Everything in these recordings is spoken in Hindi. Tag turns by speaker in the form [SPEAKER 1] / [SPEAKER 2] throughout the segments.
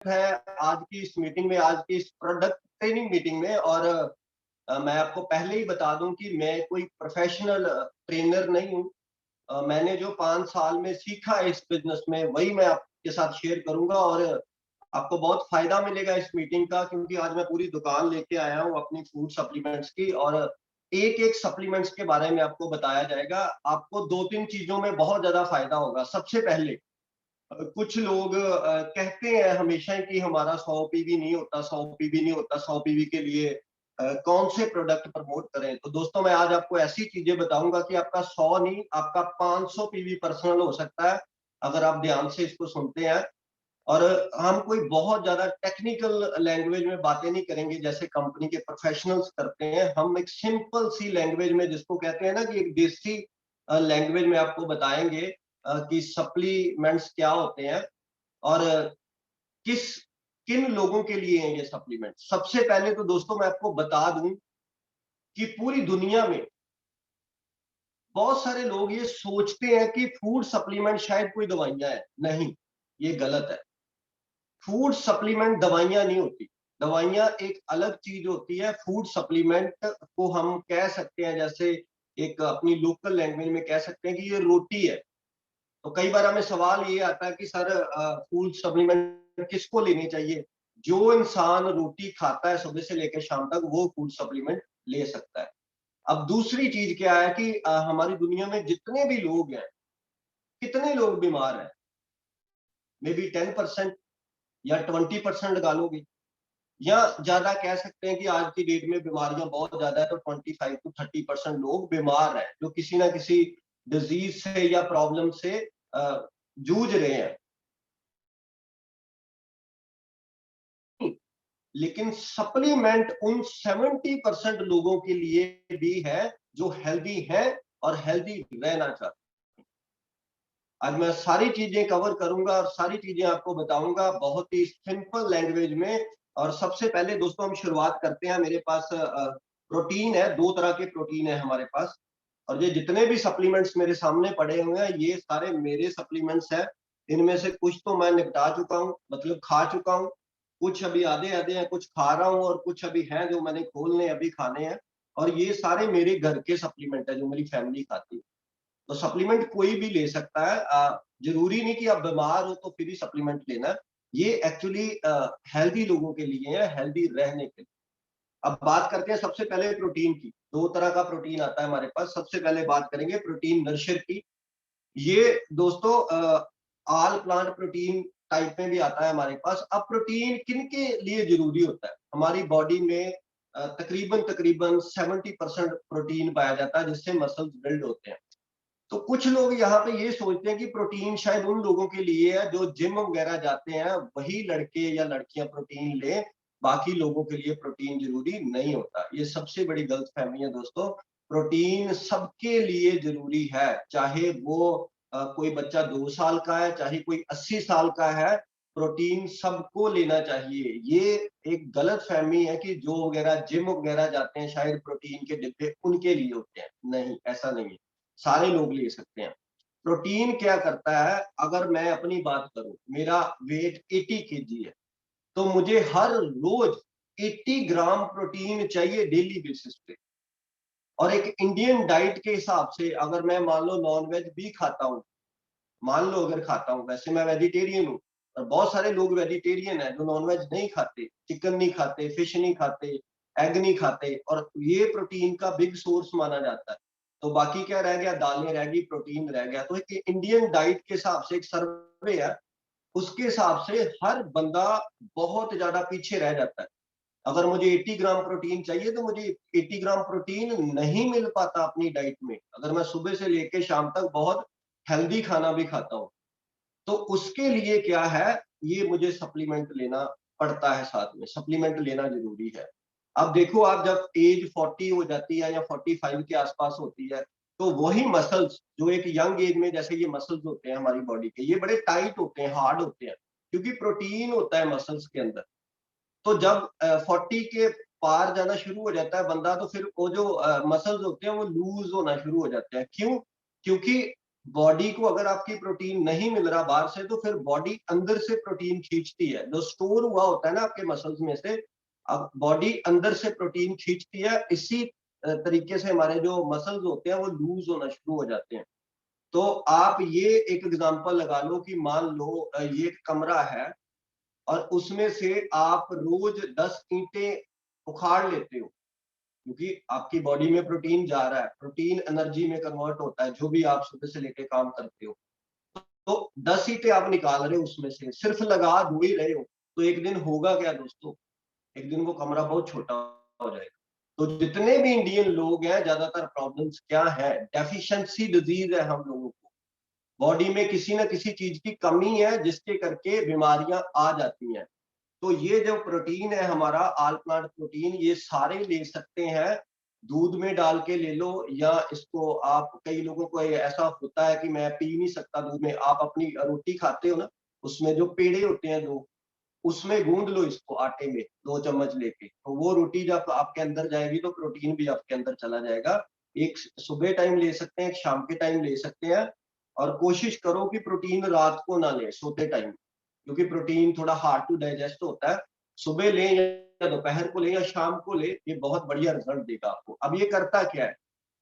[SPEAKER 1] है आज की इस मीटिंग में, आज की इस प्रोडक्ट ट्रेनिंग मीटिंग में। और मैं आपको पहले ही बता दूं कि मैं कोई प्रोफेशनल ट्रेनर नहीं हूं। मैंने जो 5 साल में सीखा है इस बिजनेस में, वही मैं आपके साथ शेयर करूंगा। और आपको बहुत फायदा मिलेगा इस मीटिंग का, क्योंकि आज मैं पूरी दुकान लेके आया हूँ अपनी फूड सप्लीमेंट्स की। और एक एक सप्लीमेंट्स के बारे में आपको बताया जाएगा। आपको 2-3 चीजों में बहुत ज्यादा फायदा होगा। सबसे पहले, कुछ लोग कहते हैं हमेशा कि हमारा 100 पीवी नहीं होता, 100 पीवी नहीं होता, 100 पीवी के लिए कौन से प्रोडक्ट प्रमोट करें। तो दोस्तों, मैं आज आपको ऐसी चीजें बताऊंगा कि आपका 100 नहीं, आपका 500 पीवी पर्सनल हो सकता है, अगर आप ध्यान से इसको सुनते हैं। और हम कोई बहुत ज्यादा टेक्निकल लैंग्वेज में बातें नहीं करेंगे जैसे कंपनी के प्रोफेशनल्स करते हैं। हम एक सिंपल सी लैंग्वेज में, जिसको कहते हैं ना कि एक देसी लैंग्वेज में आपको बताएंगे कि सप्लीमेंट्स क्या होते हैं और किस किन लोगों के लिए हैं ये सप्लीमेंट। सबसे पहले तो दोस्तों मैं आपको बता दूं कि पूरी दुनिया में बहुत सारे लोग ये सोचते हैं कि फूड सप्लीमेंट शायद कोई दवाइयां है। नहीं, ये गलत है। फूड सप्लीमेंट दवाइयां नहीं होती। दवाइयां एक अलग चीज होती है। फूड सप्लीमेंट को हम कह सकते हैं, जैसे एक अपनी लोकल लैंग्वेज में कह सकते हैं कि ये रोटी है। तो कई बार हमें सवाल ये आता है कि सर, फूड सप्लीमेंट किसको लेनी चाहिए? जो इंसान रोटी खाता है सुबह से लेकर शाम तक, वो फूड सप्लीमेंट ले सकता है। अब दूसरी चीज क्या है कि हमारी दुनिया में जितने भी लोग हैं, कितने लोग बीमार हैं? मे बी 10% या 20% लगा लोगे, या ज्यादा कह सकते हैं कि आज की डेट में बीमारियां बहुत ज्यादा है, तो 25 to 30% लोग बीमार हैं, जो किसी ना किसी डिजीज से या प्रॉब्लम से जूझ रहे हैं। लेकिन सप्लीमेंट उन 70% लोगों के लिए भी है जो हेल्दी है और हेल्दी रहना चाहते हैं। आज मैं सारी चीजें कवर करूंगा और सारी चीजें आपको बताऊंगा बहुत ही सिंपल लैंग्वेज में। और सबसे पहले दोस्तों हम शुरुआत करते हैं। मेरे पास प्रोटीन है, 2 तरह के प्रोटीन है हमारे पास। और ये जितने भी सप्लीमेंट्स मेरे सामने पड़े हुए हैं, ये सारे मेरे सप्लीमेंट्स हैं। इनमें से कुछ तो मैं निपटा चुका हूँ, मतलब खा चुका हूँ। कुछ अभी आधे आधे हैं, कुछ खा रहा हूँ, और कुछ अभी हैं जो मैंने खोलने अभी खाने हैं। और ये सारे मेरे घर के सप्लीमेंट है जो मेरी फैमिली खाती है। तो सप्लीमेंट कोई भी ले सकता है। जरूरी नहीं कि आप बीमार हो तो फिर ही सप्लीमेंट लेना है। ये एक्चुअली हेल्दी लोगों के लिए है, हेल्दी रहने के लिए। अब बात करते हैं सबसे पहले प्रोटीन की। 2 तरह का प्रोटीन आता है हमारे पास। सबसे पहले बात करेंगे प्रोटीन नरिशर की। ये दोस्तों ऑल प्लांट प्रोटीन टाइप में भी आता है हमारे पास। अब प्रोटीन किन के लिए जरूरी होता है? हमारी बॉडी में तकरीबन तकरीबन 70% प्रोटीन पाया जाता है, जिससे मसल्स बिल्ड होते हैं। तो कुछ लोग यहाँ पे ये सोचते हैं कि प्रोटीन शायद उन लोगों के लिए है जो जिम वगैरह जाते हैं, वही लड़के या लड़कियां प्रोटीन ले, बाकी लोगों के लिए प्रोटीन जरूरी नहीं होता। ये सबसे बड़ी गलतफहमी है दोस्तों। प्रोटीन सबके लिए जरूरी है, चाहे वो कोई बच्चा 2 साल का है, चाहे कोई 80 साल का है। प्रोटीन सबको लेना चाहिए। ये एक गलत फहमी है कि जो वगैरह जिम वगैरह जाते हैं शायद प्रोटीन के डिब्बे उनके लिए होते हैं। नहीं, ऐसा नहीं है, सारे लोग ले सकते हैं। प्रोटीन क्या करता है? अगर मैं अपनी बात करूं, मेरा वेट 80 kg है, तो मुझे हर रोज 80 ग्राम प्रोटीन चाहिए डेली बेसिस पे। और एक इंडियन डाइट के हिसाब से, अगर मैं मान लो नॉन वेज भी खाता हूं, मान लो अगर खाता हूं, वैसे मैं वेजिटेरियन हूं, और बहुत सारे लोग वेजिटेरियन है जो नॉनवेज नहीं खाते, चिकन नहीं खाते, फिश नहीं खाते, एग नहीं खाते, और ये प्रोटीन का बिग सोर्स माना जाता है। तो बाकी क्या रह गया? दालें रह गई, प्रोटीन रह गया। तो एक इंडियन डाइट के हिसाब से एक सर्वे है, उसके हिसाब से हर बंदा बहुत ज्यादा पीछे रह जाता है। अगर मुझे 80 ग्राम प्रोटीन चाहिए, तो मुझे 80 ग्राम प्रोटीन नहीं मिल पाता अपनी डाइट में, अगर मैं सुबह से लेकर शाम तक बहुत हेल्दी खाना भी खाता हूँ। तो उसके लिए क्या है, ये मुझे सप्लीमेंट लेना पड़ता है, साथ में सप्लीमेंट लेना जरूरी है। अब देखो, आप जब एज 40 हो जाती है या 45 के आसपास होती है, तो वही मसल्स जो एक यंग एज में, जैसे ये मसल्स होते हैं हमारी बॉडी के, ये बड़े टाइट होते हैं, हार्ड होते हैं, क्योंकि प्रोटीन होता है मसल्स के अंदर। तो जब 40 के पार जाना शुरू हो जाता है बंदा, तो फिर वो जो मसल्स होते हैं वो लूज होना शुरू हो जाते हैं। क्यों? क्योंकि बॉडी को अगर आपकी प्रोटीन नहीं मिल रहा बाहर से, तो फिर बॉडी अंदर से प्रोटीन खींचती है, जो स्टोर हुआ होता है ना आपके मसल्स में से, अब बॉडी अंदर से प्रोटीन खींचती है। इसी तरीके से हमारे जो मसल्स होते हैं वो लूज होना शुरू हो जाते हैं। तो आप ये एक एग्जांपल लगा लो कि मान लो ये एक कमरा है और उसमें से आप रोज 10 ईंटें उखाड़ लेते हो, क्योंकि आपकी बॉडी में प्रोटीन जा रहा है, प्रोटीन एनर्जी में कन्वर्ट होता है, जो भी आप सुबह से लेके काम करते हो। तो 10 ईंटें आप निकाल रहे हो, उसमें से सिर्फ लगा दो ही रहे हो, तो एक दिन होगा क्या दोस्तों, एक दिन वो कमरा बहुत छोटा हो जाएगा। तो जितने भी इंडियन लोग हैं, ज्यादातर प्रॉब्लम्स क्या है, डेफिशिएंसी डिजीज है हम लोगों को। बॉडी में किसी ना किसी चीज की कमी है जिसके करके बीमारियां आ जाती हैं। तो ये जो प्रोटीन है हमारा ऑल प्लांट प्रोटीन, ये सारे ले सकते हैं, दूध में डाल के ले लो, या इसको आप, कई लोगों को ऐसा होता है कि मैं पी नहीं सकता दूध में, आप अपनी रोटी खाते हो ना, उसमें जो पेड़े होते हैं दो, उसमें गूंद लो इसको आटे में 2 चम्मच लेके, तो वो रोटी जब आपके अंदर जाएगी तो प्रोटीन भी आपके अंदर चला जाएगा। एक सुबह टाइम ले सकते हैं, एक शाम के टाइम ले सकते हैं, और कोशिश करो कि प्रोटीन रात को ना लें, सोते टाइम, क्योंकि प्रोटीन थोड़ा हार्ड टू डाइजेस्ट होता है। सुबह लें या दोपहर को लें या शाम को लें, ये बहुत बढ़िया रिजल्ट देगा आपको। अब ये करता क्या है,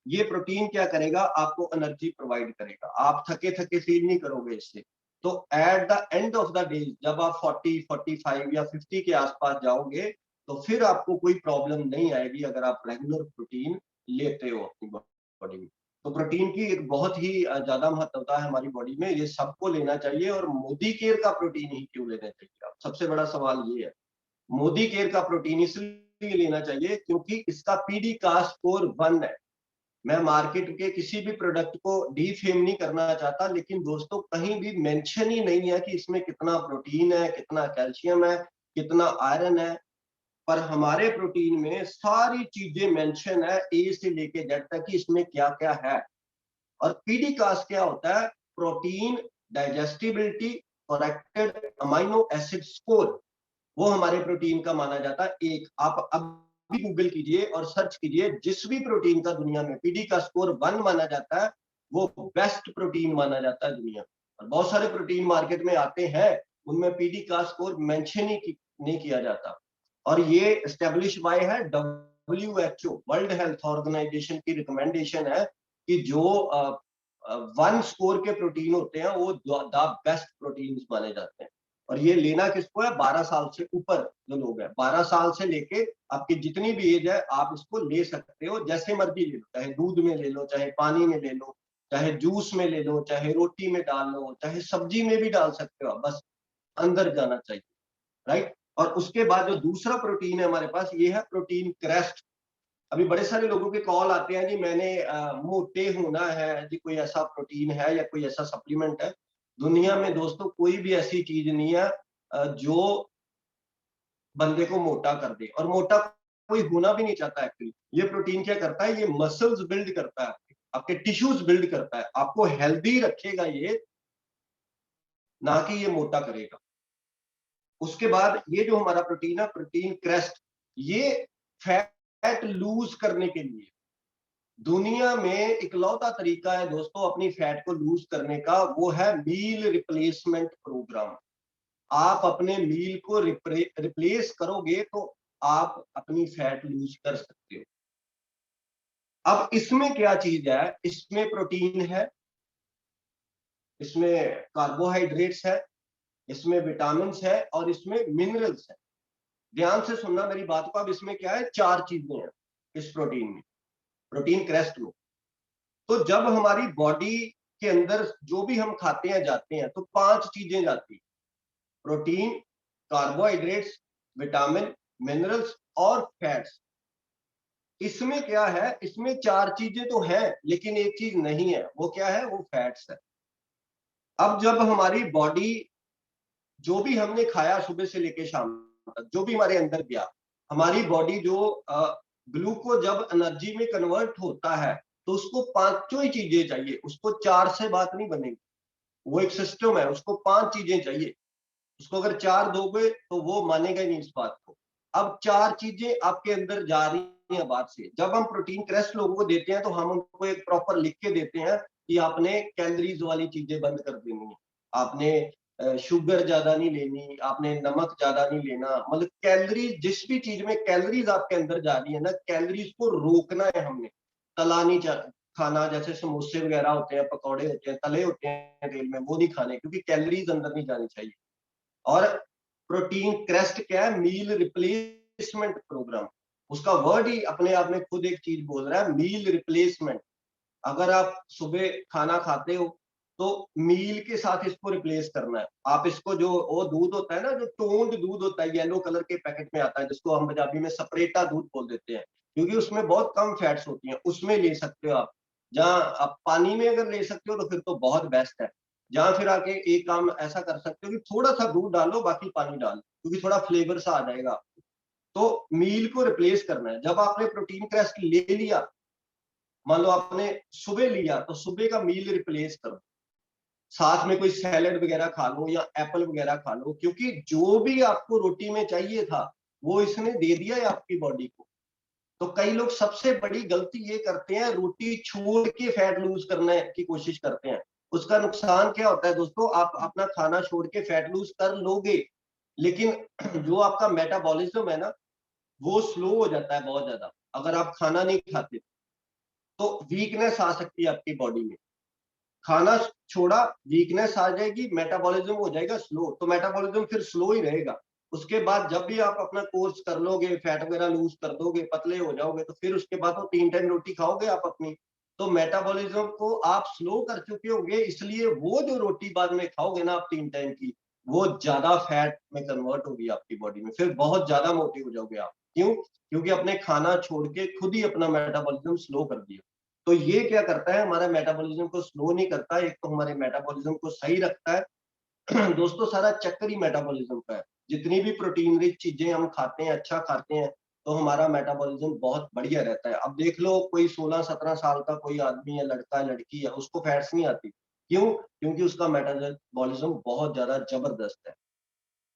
[SPEAKER 1] ये प्रोटीन क्या करेगा, आपको एनर्जी प्रोवाइड करेगा, आप थके थके फील नहीं करोगे इससे। तो at the end of the day जब आप 40, 45 या 50 के आसपास जाओगे, तो फिर आपको कोई प्रॉब्लम नहीं आएगी अगर आप रेगुलर प्रोटीन लेते हो अपनी बॉडी में। तो प्रोटीन की एक बहुत ही ज्यादा महत्वता है हमारी बॉडी में, ये सबको लेना चाहिए। और मोदी केयर का प्रोटीन ही क्यों लेना चाहिए, आप सबसे बड़ा सवाल ये है। मोदी केयर का प्रोटीन इसलिए लेना चाहिए क्योंकि इसका पीडी का स्कोर 1 है। मैं मार्केट के किसी भी प्रोडक्ट को डीफेम नहीं करना चाहता, लेकिन दोस्तों कहीं भी मेंशन ही नहीं है कि इसमें कितना प्रोटीन है, कितना कैल्शियम है, कितना आयरन है। पर हमारे प्रोटीन में सारी चीजें मेंशन है, ए से लेके जेड तक कि इसमें क्या क्या है। और पीडी कास क्या होता है, protein digestibility corrected amino acid score, वो हमारे प्रोटीन का माना जाता है एक। आप अब भी गूगल कीजिए और सर्च कीजिए, जिस भी प्रोटीन का दुनिया में पीडी का स्कोर 1 माना जाता है, वो बेस्ट प्रोटीन माना जाता है दुनिया। और बहुत सारे प्रोटीन मार्केट में आते हैं, उनमें पीडी का स्कोर मेंशन ही नहीं किया जाता। और ये एस्टेब्लिश बाय है WHO, वर्ल्ड हेल्थ ऑर्गेनाइजेशन की रिकमेंडेशन है कि जो 1 स्कोर के प्रोटीन होते हैं वो द बेस्ट प्रोटीन माने जाते हैं। और ये लेना किसको है, 12 साल से ऊपर जो लोग हैं, 12 साल से लेके आपकी जितनी भी एज है, आप इसको ले सकते हो, जैसे मर्जी ले लो, चाहे दूध में ले लो, चाहे पानी में ले लो, चाहे जूस में ले लो, चाहे रोटी में डाल लो, चाहे सब्जी में भी डाल सकते हो, बस अंदर जाना चाहिए, राइट। और उसके बाद जो दूसरा प्रोटीन है हमारे पास, ये है प्रोटीन क्रेस्ट। अभी बड़े सारे लोगों के कॉल आते हैं जी, मैंने मोटे होना है जी, कोई ऐसा प्रोटीन है या कोई ऐसा सप्लीमेंट है। दुनिया में दोस्तों कोई भी ऐसी चीज नहीं है जो बंदे को मोटा कर दे, और मोटा कोई होना भी नहीं चाहता एक्चुअली। ये प्रोटीन क्या करता है, ये मसल्स बिल्ड करता है, आपके टिश्यूज बिल्ड करता है, आपको हेल्दी रखेगा ये, ना कि ये मोटा करेगा। उसके बाद ये जो हमारा प्रोटीन है, प्रोटीन क्रेस्ट, ये फैट लूज करने के लिए दुनिया में इकलौता तरीका है दोस्तों अपनी फैट को लूज करने का, वो है मील रिप्लेसमेंट प्रोग्राम। आप अपने मील को रिप्लेस करोगे तो आप अपनी फैट लूज कर सकते हो। अब इसमें क्या चीज है, इसमें प्रोटीन है, इसमें कार्बोहाइड्रेट्स है, इसमें विटामिन है, और इसमें मिनरल्स है। ध्यान से सुनना मेरी बात को। अब इसमें क्या है, 4 चीजें हैं इस प्रोटीन में, प्रोटीन क्रेस्ट में। तो जब हमारी बॉडी के अंदर जो भी हम खाते हैं जाते हैं, तो 5 चीजें जाती हैं, प्रोटीन, कार्बोहाइड्रेट्स, विटामिन, मिनरल्स और फैट्स। इसमें क्या है, इसमें 4 चीजें तो हैं, लेकिन एक चीज नहीं है, वो क्या है, वो फैट्स है। अब जब हमारी बॉडी, जो भी हमने खाया सुबह से लेकर शाम तक, जो भी हमारे अंदर गया, हमारी बॉडी जो ग्लूकोज जब एनर्जी में कन्वर्ट होता है, तो उसको 5 ही चीजें चाहिए, उसको 4 से बात नहीं बनेगी। वो एक सिस्टम है, उसको 5 चीजें चाहिए। उसको अगर 4 दोगे तो वो मानेगा ही नहीं इस बात को। अब 4 चीजें आपके अंदर जा रही हैं बाहर से। जब हम प्रोटीन क्रेस्ट लोगों को देते हैं, तो हम उनको एक प्रॉपर लिख के देते हैं कि आपने कैलोरीज वाली चीजें बंद कर देनी है, आपने शुगर ज्यादा नहीं लेनी, आपने नमक ज्यादा नहीं लेना। मतलब कैलोरीज, जिस भी चीज में कैलोरीज आपके अंदर जा रही है ना, कैलोरीज को रोकना है हमने। तला नहीं खाना, जैसे समोसे वगैरह होते हैं, पकौड़े होते हैं, तले होते हैं तेल में, वो नहीं खाने, क्योंकि कैलोरीज अंदर नहीं जानी चाहिए। और प्रोटीन क्रेस्ट क्या है? Meal replacement program. उसका वर्ड ही अपने आप में खुद एक चीज बोल रहा है, मील रिप्लेसमेंट। अगर आप सुबह खाना खाते हो तो मील के साथ इसको रिप्लेस करना है। आप इसको, जो वो दूध होता है ना, जो टोन्ड दूध होता है, येलो कलर के पैकेट में आता है, जिसको हम पंजाबी में सपरेटा दूध बोल देते हैं, क्योंकि उसमें बहुत कम फैट्स होती हैं, उसमें ले सकते हो आप। जहाँ आप पानी में अगर ले सकते हो तो फिर तो बहुत बेस्ट है। जहाँ फिर आके एक काम ऐसा कर सकते हो कि थोड़ा सा दूध डालो, बाकी पानी डालो, क्योंकि थोड़ा फ्लेवर सा आ जाएगा। तो मील को रिप्लेस करना है। जब आपने प्रोटीन क्रेस्ट ले लिया, मान लो आपने सुबह लिया, तो सुबह का मील रिप्लेस करो, साथ में कोई सैलेड वगैरह खा लो या एप्पल वगैरह खा लो, क्योंकि जो भी आपको रोटी में चाहिए था वो इसने दे दिया है आपकी बॉडी को। तो कई लोग सबसे बड़ी गलती ये करते हैं, रोटी छोड़ के फैट लूज करने की कोशिश करते हैं। उसका नुकसान क्या होता है दोस्तों? आप अपना खाना छोड़ के फैट लूज कर लोगे, लेकिन जो आपका मेटाबॉलिज्म है ना, वो स्लो हो जाता है बहुत ज्यादा, अगर आप खाना नहीं खाते। तो वीकनेस आ सकती है आपकी बॉडी में। खाना छोड़ा, वीकनेस आ जाएगी, मेटाबॉलिज्म हो जाएगा स्लो, तो मेटाबॉलिज्म फिर स्लो ही रहेगा। उसके बाद जब भी आप अपना कोर्स कर लोगे, फैट वगैरह लूज कर दोगे, पतले हो जाओगे, तो फिर उसके बाद तो 3 टाइम रोटी खाओगे आप अपनी। तो मेटाबॉलिज्म को आप स्लो कर चुके होंगे, इसलिए वो जो रोटी बाद में खाओगे ना आप 3 टाइम की, वो ज्यादा फैट में कन्वर्ट होगी आपकी बॉडी में, फिर बहुत ज्यादा मोटे हो जाओगे आप। क्यों? क्योंकि अपने खाना छोड़ के खुद ही अपना मेटाबॉलिज्म स्लो कर दिया। तो ये क्या करता है? हमारा मेटाबॉलिज्म को स्लो नहीं करता, एक तो हमारे मेटाबॉलिज्म को सही रखता है। दोस्तों, सारा चक्कर ही मेटाबॉलिज्म का है। जितनी भी प्रोटीन रिच चीजें हम खाते हैं, अच्छा खाते हैं, तो हमारा मेटाबॉलिज्म बहुत बढ़िया रहता है। अब देख लो, कोई 16-17 साल का कोई आदमी है, लड़का लड़की है, उसको फैट्स नहीं आती। क्यों? क्योंकि उसका मेटाबॉलिज्म बहुत ज्यादा जबरदस्त है।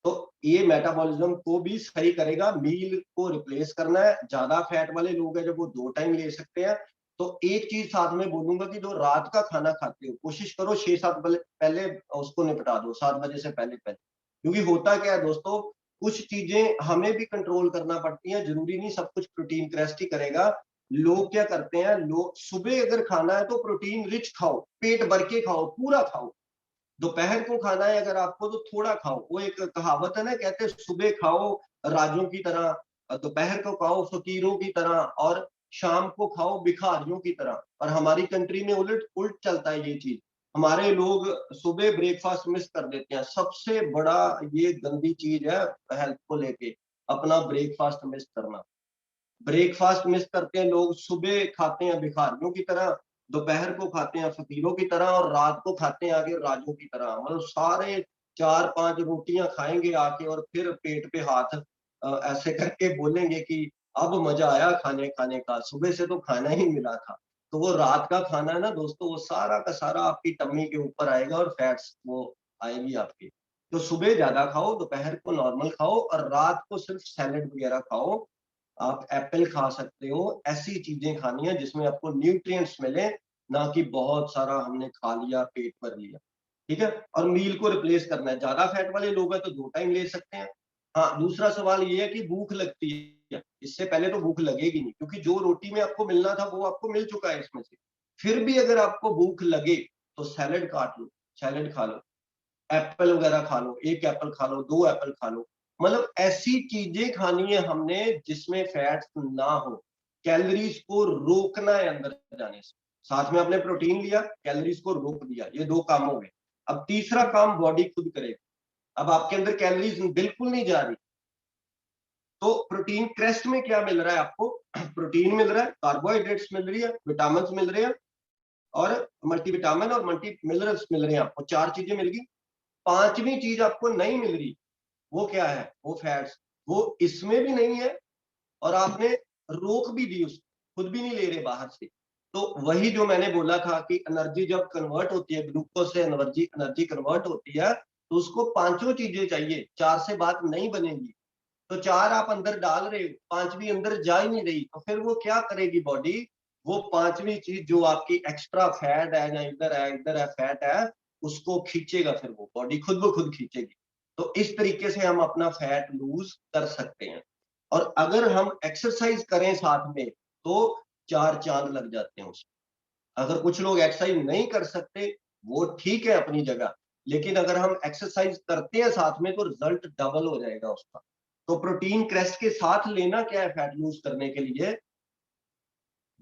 [SPEAKER 1] तो ये मेटाबॉलिज्म को भी सही करेगा। मील को रिप्लेस करना है। ज्यादा फैट वाले लोग हैं जब, वो 2 टाइम ले सकते हैं। तो एक चीज साथ में बोलूंगा कि जो रात का खाना खाते हो, कोशिश करो 6-7 पहले उसको निपटा दो, 7 बजे से पहले पहले। क्योंकि होता क्या है दोस्तों, कुछ चीजें हमें भी कंट्रोल करना पड़ती हैं, जरूरी नहीं सब कुछ प्रोटीन क्रेस्ट ही करेगा। लोग क्या करते हैं, लोग सुबह अगर खाना है तो प्रोटीन रिच खाओ, पेट भर के खाओ, पूरा खाओ। दोपहर को खाना है अगर आपको, तो थोड़ा खाओ। वो एक कहावत है ना, कहते हैं सुबह खाओ राजों की तरह, दोपहर को खाओ फकीरों की तरह, और शाम को खाओ भिखारियों की तरह। और हमारी कंट्री में उलट उल्ट चलता है ये चीज। हमारे लोग सुबह ब्रेकफास्ट मिस कर देते हैं। सबसे बड़ा ये गंदी चीज है हेल्थ को लेके, अपना ब्रेकफास्ट मिस करना। ब्रेकफास्ट मिस करते हैं लोग, सुबह खाते हैं भिखारियों की तरह, दोपहर को खाते हैं फकीरों की तरह, और रात को खाते हैं आगे राजों की तरह। मतलब सारे 4-5 रोटियां खाएंगे आके, और फिर पेट पे हाथ ऐसे करके बोलेंगे कि अब मजा आया खाने खाने का, सुबह से तो खाना ही मिला था। तो वो रात का खाना है ना दोस्तों, वो सारा का सारा आपकी टम्मी के ऊपर आएगा, और फैट्स वो आएगी आपकी। तो सुबह ज्यादा खाओ, दोपहर को नॉर्मल खाओ, और रात को सिर्फ सैलेड वगैरह खाओ। आप एप्पल खा सकते हो। ऐसी चीजें खानी है जिसमें आपको न्यूट्रिएंट्स मिले, ना कि बहुत सारा हमने खा लिया, पेट भर लिया। ठीक है? और मील को रिप्लेस करना है। ज्यादा फैट वाले लोग हैं तो 2 टाइम ले सकते हैं। हाँ, दूसरा सवाल ये है कि भूख लगती है। इससे पहले तो भूख लगेगी नहीं, क्योंकि जो रोटी में आपको मिलना था वो आपको मिल चुका है इसमें से। फिर भी अगर आपको भूख लगे तो सैलेड काट लो, सैलेड खा लो, एप्पल वगैरह खा लो, 1 एप्पल खा लो, 2 एप्पल खा लो। मतलब ऐसी चीजें खानी है हमने जिसमें फैट्स ना हो। कैलोरीज को रोकना है अंदर जाने से। साथ में आपने प्रोटीन लिया, कैलोरीज को रोक दिया, ये 2 काम हो गए। अब तीसरा काम बॉडी खुद करेगी। अब आपके अंदर कैलोरीज बिल्कुल नहीं जा रही, तो प्रोटीन क्रेस्ट में क्या मिल रहा है आपको? प्रोटीन मिल रहा है, कार्बोहाइड्रेट्स मिल रही है, विटामिन मिल रहे हैं, और मल्टीविटामिन और मल्टी मिनरल्स मिल रहे हैं आपको। 4 चीजें मिल गई। पांचवी चीज आपको नहीं मिल रही, वो क्या है? वो फैट्स। वो इसमें भी नहीं है, और आपने रोक भी दी, उसको खुद भी नहीं ले रहे बाहर से। तो वही जो मैंने बोला था कि एनर्जी जब कन्वर्ट होती है, ग्लूकोज से एनर्जी एनर्जी कन्वर्ट होती है, तो उसको पांचों चीजें चाहिए, 4 से बात नहीं बनेगी। तो 4 आप अंदर डाल रहे हो, पांचवी अंदर जा ही नहीं रही, तो फिर वो क्या करेगी बॉडी? वो पांचवी चीज जो आपकी एक्स्ट्रा फैट है या इधर है फैट है, उसको खींचेगा, फिर वो बॉडी खुद ब खुद खींचेगी। तो इस तरीके से हम अपना फैट लूज कर सकते हैं। और अगर हम एक्सरसाइज करें साथ में तो 4 चांद लग जाते हैं उसमें। अगर कुछ लोग एक्सरसाइज नहीं कर सकते, वो ठीक है अपनी जगह, लेकिन अगर हम एक्सरसाइज करते हैं साथ में तो रिजल्ट डबल हो जाएगा उसका। तो प्रोटीन क्रेस्ट के साथ लेना क्या है फैट लूज करने के लिए?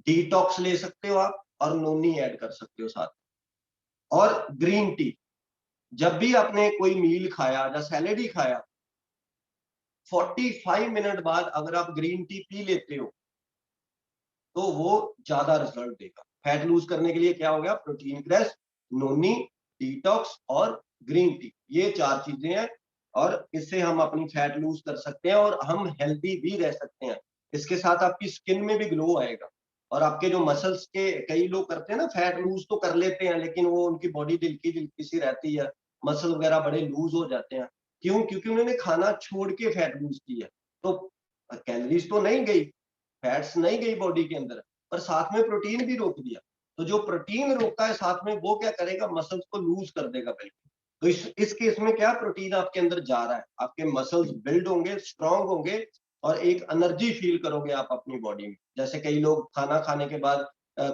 [SPEAKER 1] डिटॉक्स ले सकते हो आप, और नोनी ऐड कर सकते हो साथ में। और ग्रीन टी, जब भी आपने कोई मील खाया या सैलेड ही खाया, 45 मिनट बाद अगर आप ग्रीन टी पी लेते हो तो वो ज्यादा रिजल्ट देगा। फैट लूज करने के लिए क्या हो गया? प्रोटीन क्रैश, नोनी, डिटॉक्स और ग्रीन टी, ये 4 चीजें हैं। और इससे हम अपनी फैट लूज कर सकते हैं और हम हेल्दी भी रह सकते हैं। इसके साथ आपकी स्किन में भी ग्लो आएगा। और आपके जो मसल्स के, कई लोग करते हैं ना फैट लूज तो कर लेते हैं, लेकिन वो उनकी बॉडी दिलकी दिलकी सी रहती है, मसल वगैरह बड़े लूज हो जाते हैं। क्यों? क्योंकि उन्होंने खाना छोड़ के फैट लूज की है। तो कैलोरीज तो नहीं गई, फैट्स नहीं गई बॉडी के अंदर, पर साथ में प्रोटीन भी रोक दिया। तो जो प्रोटीन रोकता है साथ में, वो क्या करेगा? मसल्स को लूज कर देगा बिल्कुल। तो इस केस में क्या, प्रोटीन आपके अंदर जा रहा है, आपके मसल्स बिल्ड होंगे, स्ट्रांग होंगे, और एक एनर्जी फील करोगे आप अपनी बॉडी में। जैसे कई लोग खाना खाने के बाद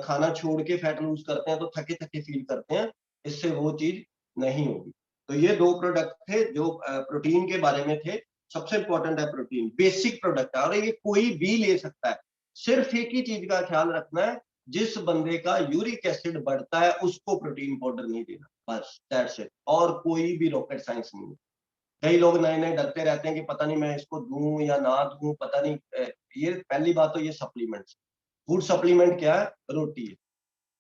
[SPEAKER 1] खाना छोड़ के फैट लूज करते हैं तो थके थके फील करते हैं, इससे वो चीज नहीं होगी। तो ये 2 प्रोडक्ट थे जो प्रोटीन के बारे में थे। सबसे इंपॉर्टेंट है प्रोटीन, बेसिक प्रोडक्ट है और ये कोई भी ले सकता है। सिर्फ एक ही चीज का ख्याल रखना है, जिस बंदे का यूरिक एसिड बढ़ता है उसको प्रोटीन पाउडर नहीं देना, बस दैट्स इट। और कोई भी रॉकेट साइंस नहीं है। कई लोग नए नए डरते रहते हैं कि पता नहीं मैं इसको दूं या ना दूं, पता नहीं। ये पहली बात तो ये सप्लीमेंट्स, फूड सप्लीमेंट क्या है? रोटी है।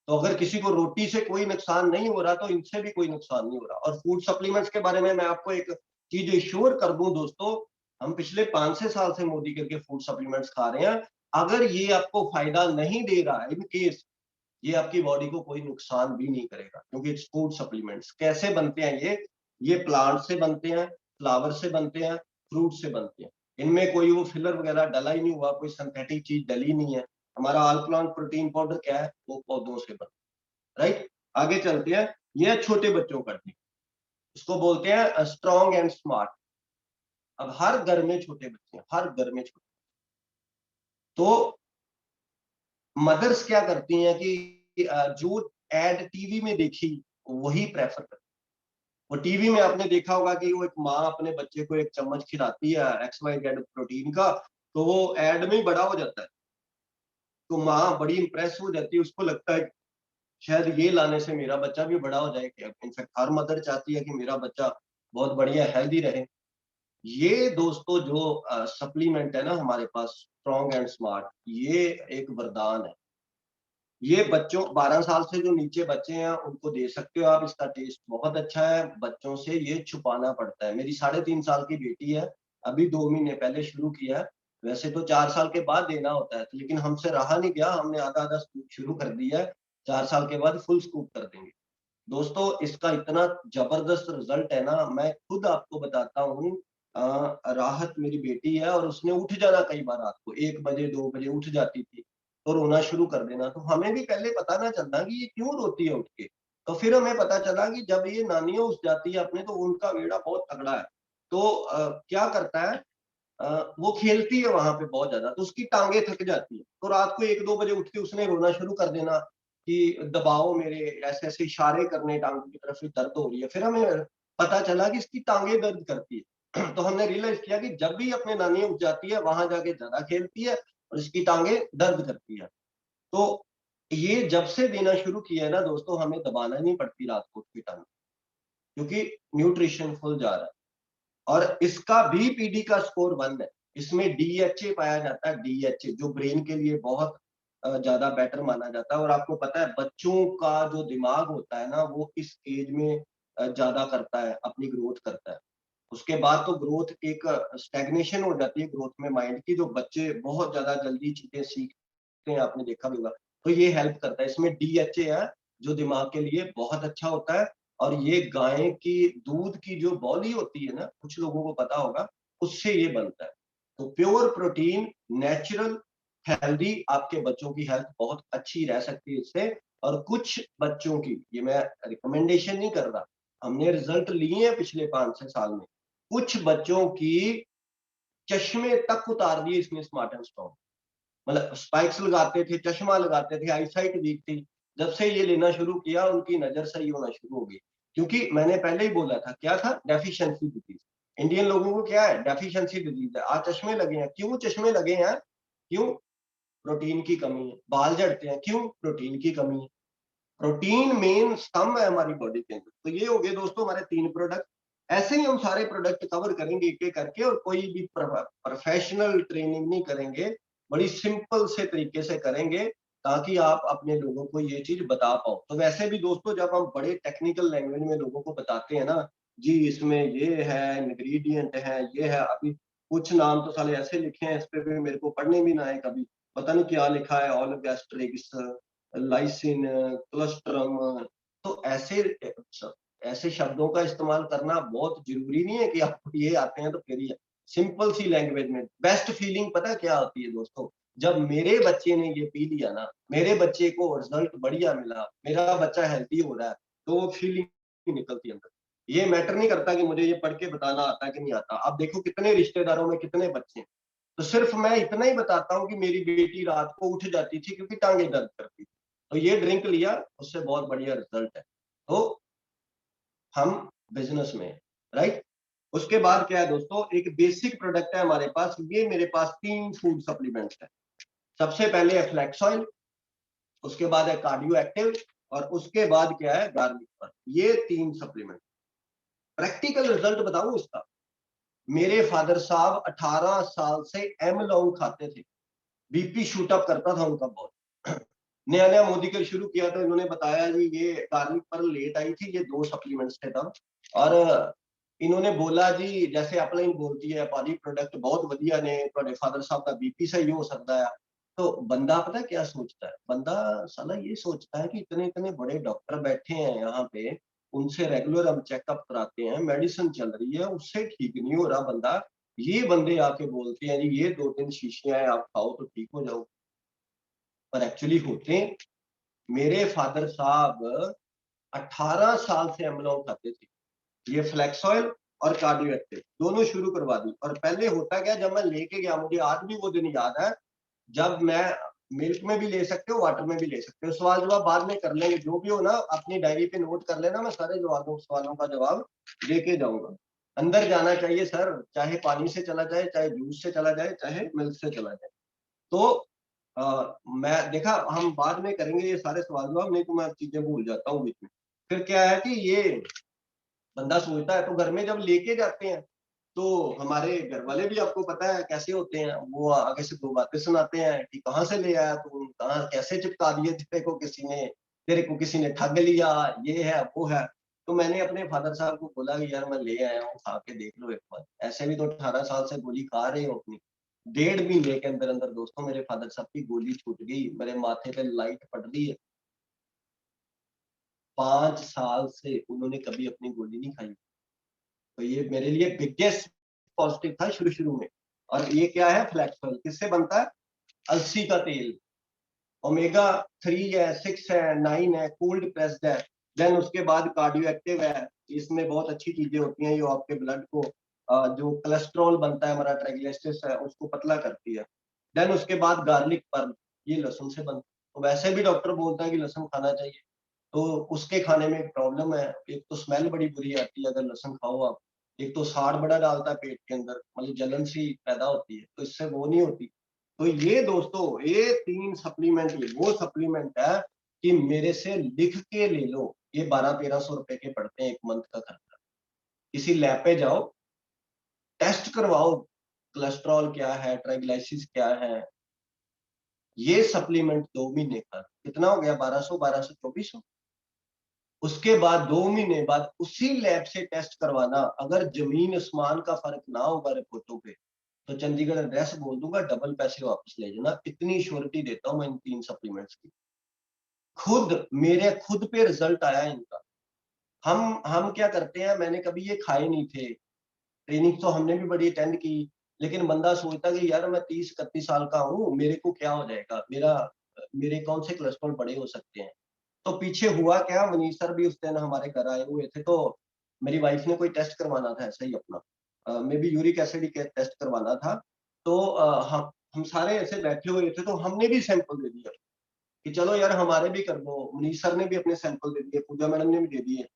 [SPEAKER 1] तो अगर किसी को रोटी से कोई नुकसान नहीं हो रहा तो इनसे भी कोई नुकसान नहीं हो रहा। और फूड सप्लीमेंट्स के बारे में मैं आपको एक चीज श्योर कर दूं दोस्तों, हम पिछले 5 6 साल से मोदी करके फूड सप्लीमेंट्स खा रहे हैं। अगर ये आपको फायदा नहीं दे रहा है, इन केस ये आपकी बॉडी को कोई नुकसान भी नहीं करेगा, क्योंकि इट्स फूड सप्लीमेंट्स। कैसे बनते हैं ये प्लांट से बनते हैं, फ्लावर से बनते हैं, फ्रूट से बनते हैं। इनमें कोई वो फिलर वगैरह डला ही नहीं हुआ, कोई सिंथेटिक चीज डली नहीं है। हमारा ऑल प्लांट प्रोटीन पाउडर क्या है? वो पौधों से बनता है, राइट। आगे चलते हैं। ये है छोटे बच्चों का टीम, इसको बोलते हैं स्ट्रॉन्ग एंड स्मार्ट। अब हर घर में छोटे बच्चे हैं, हर घर में छोटे। तो मदर्स क्या करती हैं कि जो एड टीवी में देखी वही प्रेफर करती। वो टीवी में आपने देखा होगा कि वो एक माँ अपने बच्चे को एक चम्मच खिलाती है XYZ प्रोटीन का, तो वो एड में ही बड़ा हो जाता है। तो माँ बड़ी इंप्रेस हो जाती है, उसको लगता है शायद ये लाने से मेरा बच्चा भी बड़ा हो जाए। इनफैक्ट हर मदर चाहती है कि मेरा बच्चा बहुत बढ़िया हेल्दी रहे। ये दोस्तों जो सप्लीमेंट है ना हमारे पास, स्ट्रॉन्ग एंड स्मार्ट, ये एक वरदान है। ये बच्चों 12 साल से जो नीचे बच्चे हैं उनको दे सकते हो आप। इसका टेस्ट बहुत अच्छा है, बच्चों से ये छुपाना पड़ता है। मेरी 3.5 साल की बेटी है, अभी 2 महीने पहले शुरू किया है। वैसे तो 4 साल के बाद देना होता है, लेकिन हमसे रहा नहीं गया, हमने आधा आधा स्कूप शुरू कर दिया है। 4 साल के बाद फुल स्कूप कर देंगे। दोस्तों इसका इतना जबरदस्त रिजल्ट है ना, मैं खुद आपको बताता हूँ। राहत मेरी बेटी है और उसने उठ जाना कई बार रात को 1 बजे 2 बजे उठ जाती थी, तो रोना शुरू कर देना। तो हमें भी पहले पता ना चलता कि ये क्यों रोती है उठ के। तो फिर हमें पता चला कि जब ये नानियों उठ जाती है अपने, तो उनका बेड़ा बहुत तगड़ा है। तो क्या करता है, वो खेलती है वहां पे बहुत ज्यादा, तो उसकी टांगे थक जाती है। तो रात को 1 2 बजे उठ के उसने रोना शुरू कर देना कि दबाओ मेरे, ऐसे ऐसे इशारे करने टांगों की तरफ से, दर्द हो रही है। फिर हमें पता चला कि इसकी टांगे दर्द करती है। तो हमने रियलाइज किया कि जब भी अपने नानी उठ जाती है वहां जाके ज्यादा खेलती है और इसकी टांगे दर्द करती है। तो ये जब से देना शुरू किया है ना दोस्तों, हमें दबाना नहीं पड़ती रात को उसकी टांगे, क्योंकि न्यूट्रिशन फुल जा रहा है। और इसका भी पीडी का स्कोर 1 है। इसमें DHA पाया जाता है, DHA जो ब्रेन के लिए बहुत ज्यादा बेटर माना जाता है। और आपको पता है बच्चों का जो दिमाग होता है ना, वो इस एज में ज्यादा करता है, अपनी ग्रोथ करता है। उसके बाद तो ग्रोथ एक स्टैग्नेशन हो जाती है ग्रोथ में माइंड की, जो बच्चे बहुत ज्यादा जल्दी चीजें सीखते हैं, आपने देखा भी होगा। तो ये हेल्प करता है, इसमें DHA है जो दिमाग के लिए बहुत अच्छा होता है। और ये गाय की दूध की जो बॉली होती है ना, कुछ लोगों को पता होगा, उससे ये बनता है। तो प्योर प्रोटीन, नेचुरल, हेल्दी, आपके बच्चों की हेल्थ बहुत अच्छी रह सकती है इससे। और कुछ बच्चों की, ये मैं रिकमेंडेशन नहीं कर रहा, हमने रिजल्ट लिए हैं पिछले 5-6 साल में, कुछ बच्चों की चश्मे तक उतार दिए इसने स्मार्ट एंड स्ट्रांग। मतलब स्पाइक्स लगाते थे, चश्मा लगाते थे, आईसाइट वीक थी। जब से ये लेना शुरू किया, उनकी नजर सही होना शुरू हो गई। क्योंकि मैंने पहले ही बोला था, क्या था? Deficiency disease. इंडियन लोगों को क्या है? डेफिशिएंसी डिजीज है। आज चश्मे लगे हैं, क्यों चश्मे लगे हैं? क्यों? प्रोटीन की कमी है। बाल झड़ते हैं, क्यों? प्रोटीन की कमी है। प्रोटीन मेन स्तंभ है हमारी बॉडी के अंदर। तो ये हो गए दोस्तों हमारे 3 प्रोडक्ट। ऐसे ही हम सारे प्रोडक्ट कवर करेंगे एक एक करके, और कोई भी प्रोफेशनल ट्रेनिंग नहीं करेंगे, बड़ी सिंपल से तरीके से करेंगे, ताकि आप अपने लोगों को ये चीज बता पाओ। तो वैसे भी दोस्तों, जब हम बड़े टेक्निकल लैंग्वेज में लोगों को बताते हैं ना, जी इसमें ये है, इंग्रेडिएंट है, ये है, अभी कुछ नाम तो साले ऐसे लिखे हैं, इस पे भी मेरे को पढ़ने भी ना आए कभी, पता नहीं क्या लिखा है, ऑलिगोएस्ट्रिक्स, लाइसिन, क्लोस्ट्रम। तो ऐसे ऐसे शब्दों का इस्तेमाल करना बहुत जरूरी नहीं है कि आपको ये आते हैं तो फिर ही। सिंपल सी लैंग्वेज में बेस्ट फीलिंग पता क्या होती है दोस्तों? जब मेरे बच्चे ने ये पी लिया ना, मेरे बच्चे को रिजल्ट बढ़िया मिला, मेरा बच्चा हेल्थी हो रहा है, तो वो फीलिंग निकलती है अंदर। ये मैटर नहीं करता कि मुझे ये पढ़ के बताना आता है कि नहीं आता। आप देखो कितने रिश्तेदारों में कितने बच्चे हैं, तो सिर्फ मैं इतना ही बताता हूँ कि मेरी बेटी रात को उठ जाती थी क्योंकि टांगे दर्द करती थी, तो ये ड्रिंक लिया, उससे बहुत बढ़िया रिजल्ट है। तो हम बिजनेस में, राइट। उसके बाद क्या है दोस्तों, एक बेसिक प्रोडक्ट है हमारे पास। ये मेरे पास 3 फूड सप्लीमेंट्स है। सबसे पहले है फ्लैक्स ऑयल, उसके बाद है कार्डियो एक्टिव, और उसके बाद क्या है? गार्लिक पर। ये 3 सप्लीमेंट। प्रैक्टिकल रिजल्ट बताऊं इसका? मेरे फादर साहब 18 साल से एम लॉन्ग खाते थे, बीपी शूट अप करता था उनका बहुत। नया नया मोदी के शुरू किया तो इन्होंने बताया जी ये कार्मिक पर लेट आई थी, ये 2 सप्लीमेंट्स थे तब। और इन्होंने बोला जी, जैसे अपलाइन बोलती है पारी प्रोडक्ट बहुत बढ़िया ने ਤੁਹਾਡੇ फादर साहब का बीपी सही हो सकता है। तो बंदा पता है क्या सोचता है? बंदा साला ये सोचता है कि इतने इतने बड़े डॉक्टर बैठे हैं यहाँ पे, उनसे रेगुलर हम चेकअप कराते हैं, मेडिसिन चल रही है, उससे ठीक नहीं हो रहा बंदा। ये बंदे आके बोलते हैं जी ये 2-3 शीशियां हैं आप खाओ तो ठीक हो जाओ। पर एक्चुअली होते, मेरे फादर साहब 18 साल से अमलॉन्ग खाते थे। ये फ्लैक्स ऑयल और कार्डियो एक्टिव दोनों शुरू करवा दी। और पहले होता क्या, जब मैं लेके गया, मुझे आज भी वो दिन याद है, जब मैं मिल्क में भी ले सकते हो, वाटर में भी ले सकते हो, सवाल जवाब बाद में कर लेंगे, जो भी हो ना अपनी डायरी पे नोट कर लेना, मैं सारे सवालों का जवाब लेके जाऊंगा। अंदर जाना चाहिए सर, चाहे पानी से चला जाए, चाहे जूस से चला जाए, चाहे मिल्क से चला जाए। तो मैं देखा, हम बाद में करेंगे ये सारे सवाल जवाब, नहीं तो मैं चीजें भूल जाता हूँ बीच में। फिर क्या है कि ये बंदा सोचता है, तो घर में जब लेके जाते हैं, तो हमारे घर वाले भी आपको पता है कैसे होते हैं, वो आगे से 2 बातें सुनाते हैं कि कहाँ से ले आया तू, कहाँ कैसे चिपका दिए तेरे को किसी ने ठग लिया, ये है वो है। तो मैंने अपने फादर साहब को बोला कि यार मैं ले आया हूँ, खा के देख लो एक बार। ऐसे भी तो 18 साल से गोली खा रहे हो अपनी। 1.5 महीने के अंदर अंदर दोस्तों मेरे फादर साहब की गोली छूट गई, मेरे माथे पे लाइट पड़ रही है। 5 साल से उन्होंने कभी अपनी गोली नहीं खाई। तो ये मेरे लिए बिगेस्ट पॉजिटिव था शुरू शुरू में। और ये क्या है? फ्लैक्स ऑयल किससे बनता है? अलसी का तेल। ओमेगा 3 है, 6 है, 9 है, कोल्ड प्रेस्ड है। देन उसके बाद कार्डियो एक्टिव है, इसमें बहुत अच्छी चीजें होती हैं जो आपके ब्लड को, जो कोलेस्ट्रॉल बनता है हमारा, ट्राइग्लिसराइड्स है, उसको पतला करती है। देन उसके बाद गार्लिक पर्ल, ये लहसुन से बनता है। तो वैसे भी डॉक्टर बोलता है कि लहसुन खाना चाहिए। तो उसके खाने में एक प्रॉब्लम है, एक तो स्मेल बड़ी बुरी आती है अगर लहसुन खाओ आप। एक तो साड़ बड़ा डालता है पेट के अंदर, मतलब जलन सी पैदा होती है, तो इससे वो नहीं होती। तो ये दोस्तों, ये 3 सप्लीमेंट, ये वो सप्लीमेंट है कि मेरे से लिख के ले लो। ये 1200-1300 रुपए के पड़ते हैं एक मंथ का खर्चा। किसी लैब पे जाओ, टेस्ट करवाओ, कोलेस्ट्रॉल क्या है, ट्राइग्लिसराइड्स क्या है। ये सप्लीमेंट 2 महीने का कितना हो गया? 1200-2400। उसके बाद 2 महीने बाद उसी लैब से टेस्ट करवाना। अगर जमीन आसमान का फर्क ना होगा रिपोर्टों पे, तो चंडीगढ़ एड्रेस बोल दूंगा, डबल पैसे वापस ले जाना। इतनी श्योरिटी देता हूं मैं इन 3 सप्लीमेंट्स की। खुद मेरे खुद पे रिजल्ट आया इनका। हम क्या करते हैं, मैंने कभी ये खाए नहीं थे, ट्रेनिंग तो हमने भी बड़ी अटेंड की, लेकिन बंदा सोचता कि यार मैं 30-31 साल का हूँ, मेरे को क्या हो जाएगा, मेरे कौन से कोलेस्ट्रॉल बड़े हो सकते हैं। तो पीछे हुआ क्या, मनीष सर भी उस दिन हमारे घर आए हुए थे, तो मेरी वाइफ ने कोई टेस्ट करवाना था ऐसा ही अपना, मे बी यूरिक एसिड का टेस्ट करवाना था। तो हम सारे ऐसे बैठे हुए थे, तो हमने भी सैंपल दे दिया कि चलो यार हमारे भी कर दो। मनीष सर ने भी अपने सैंपल दे दिए, पूजा मैडम ने भी दे दिए।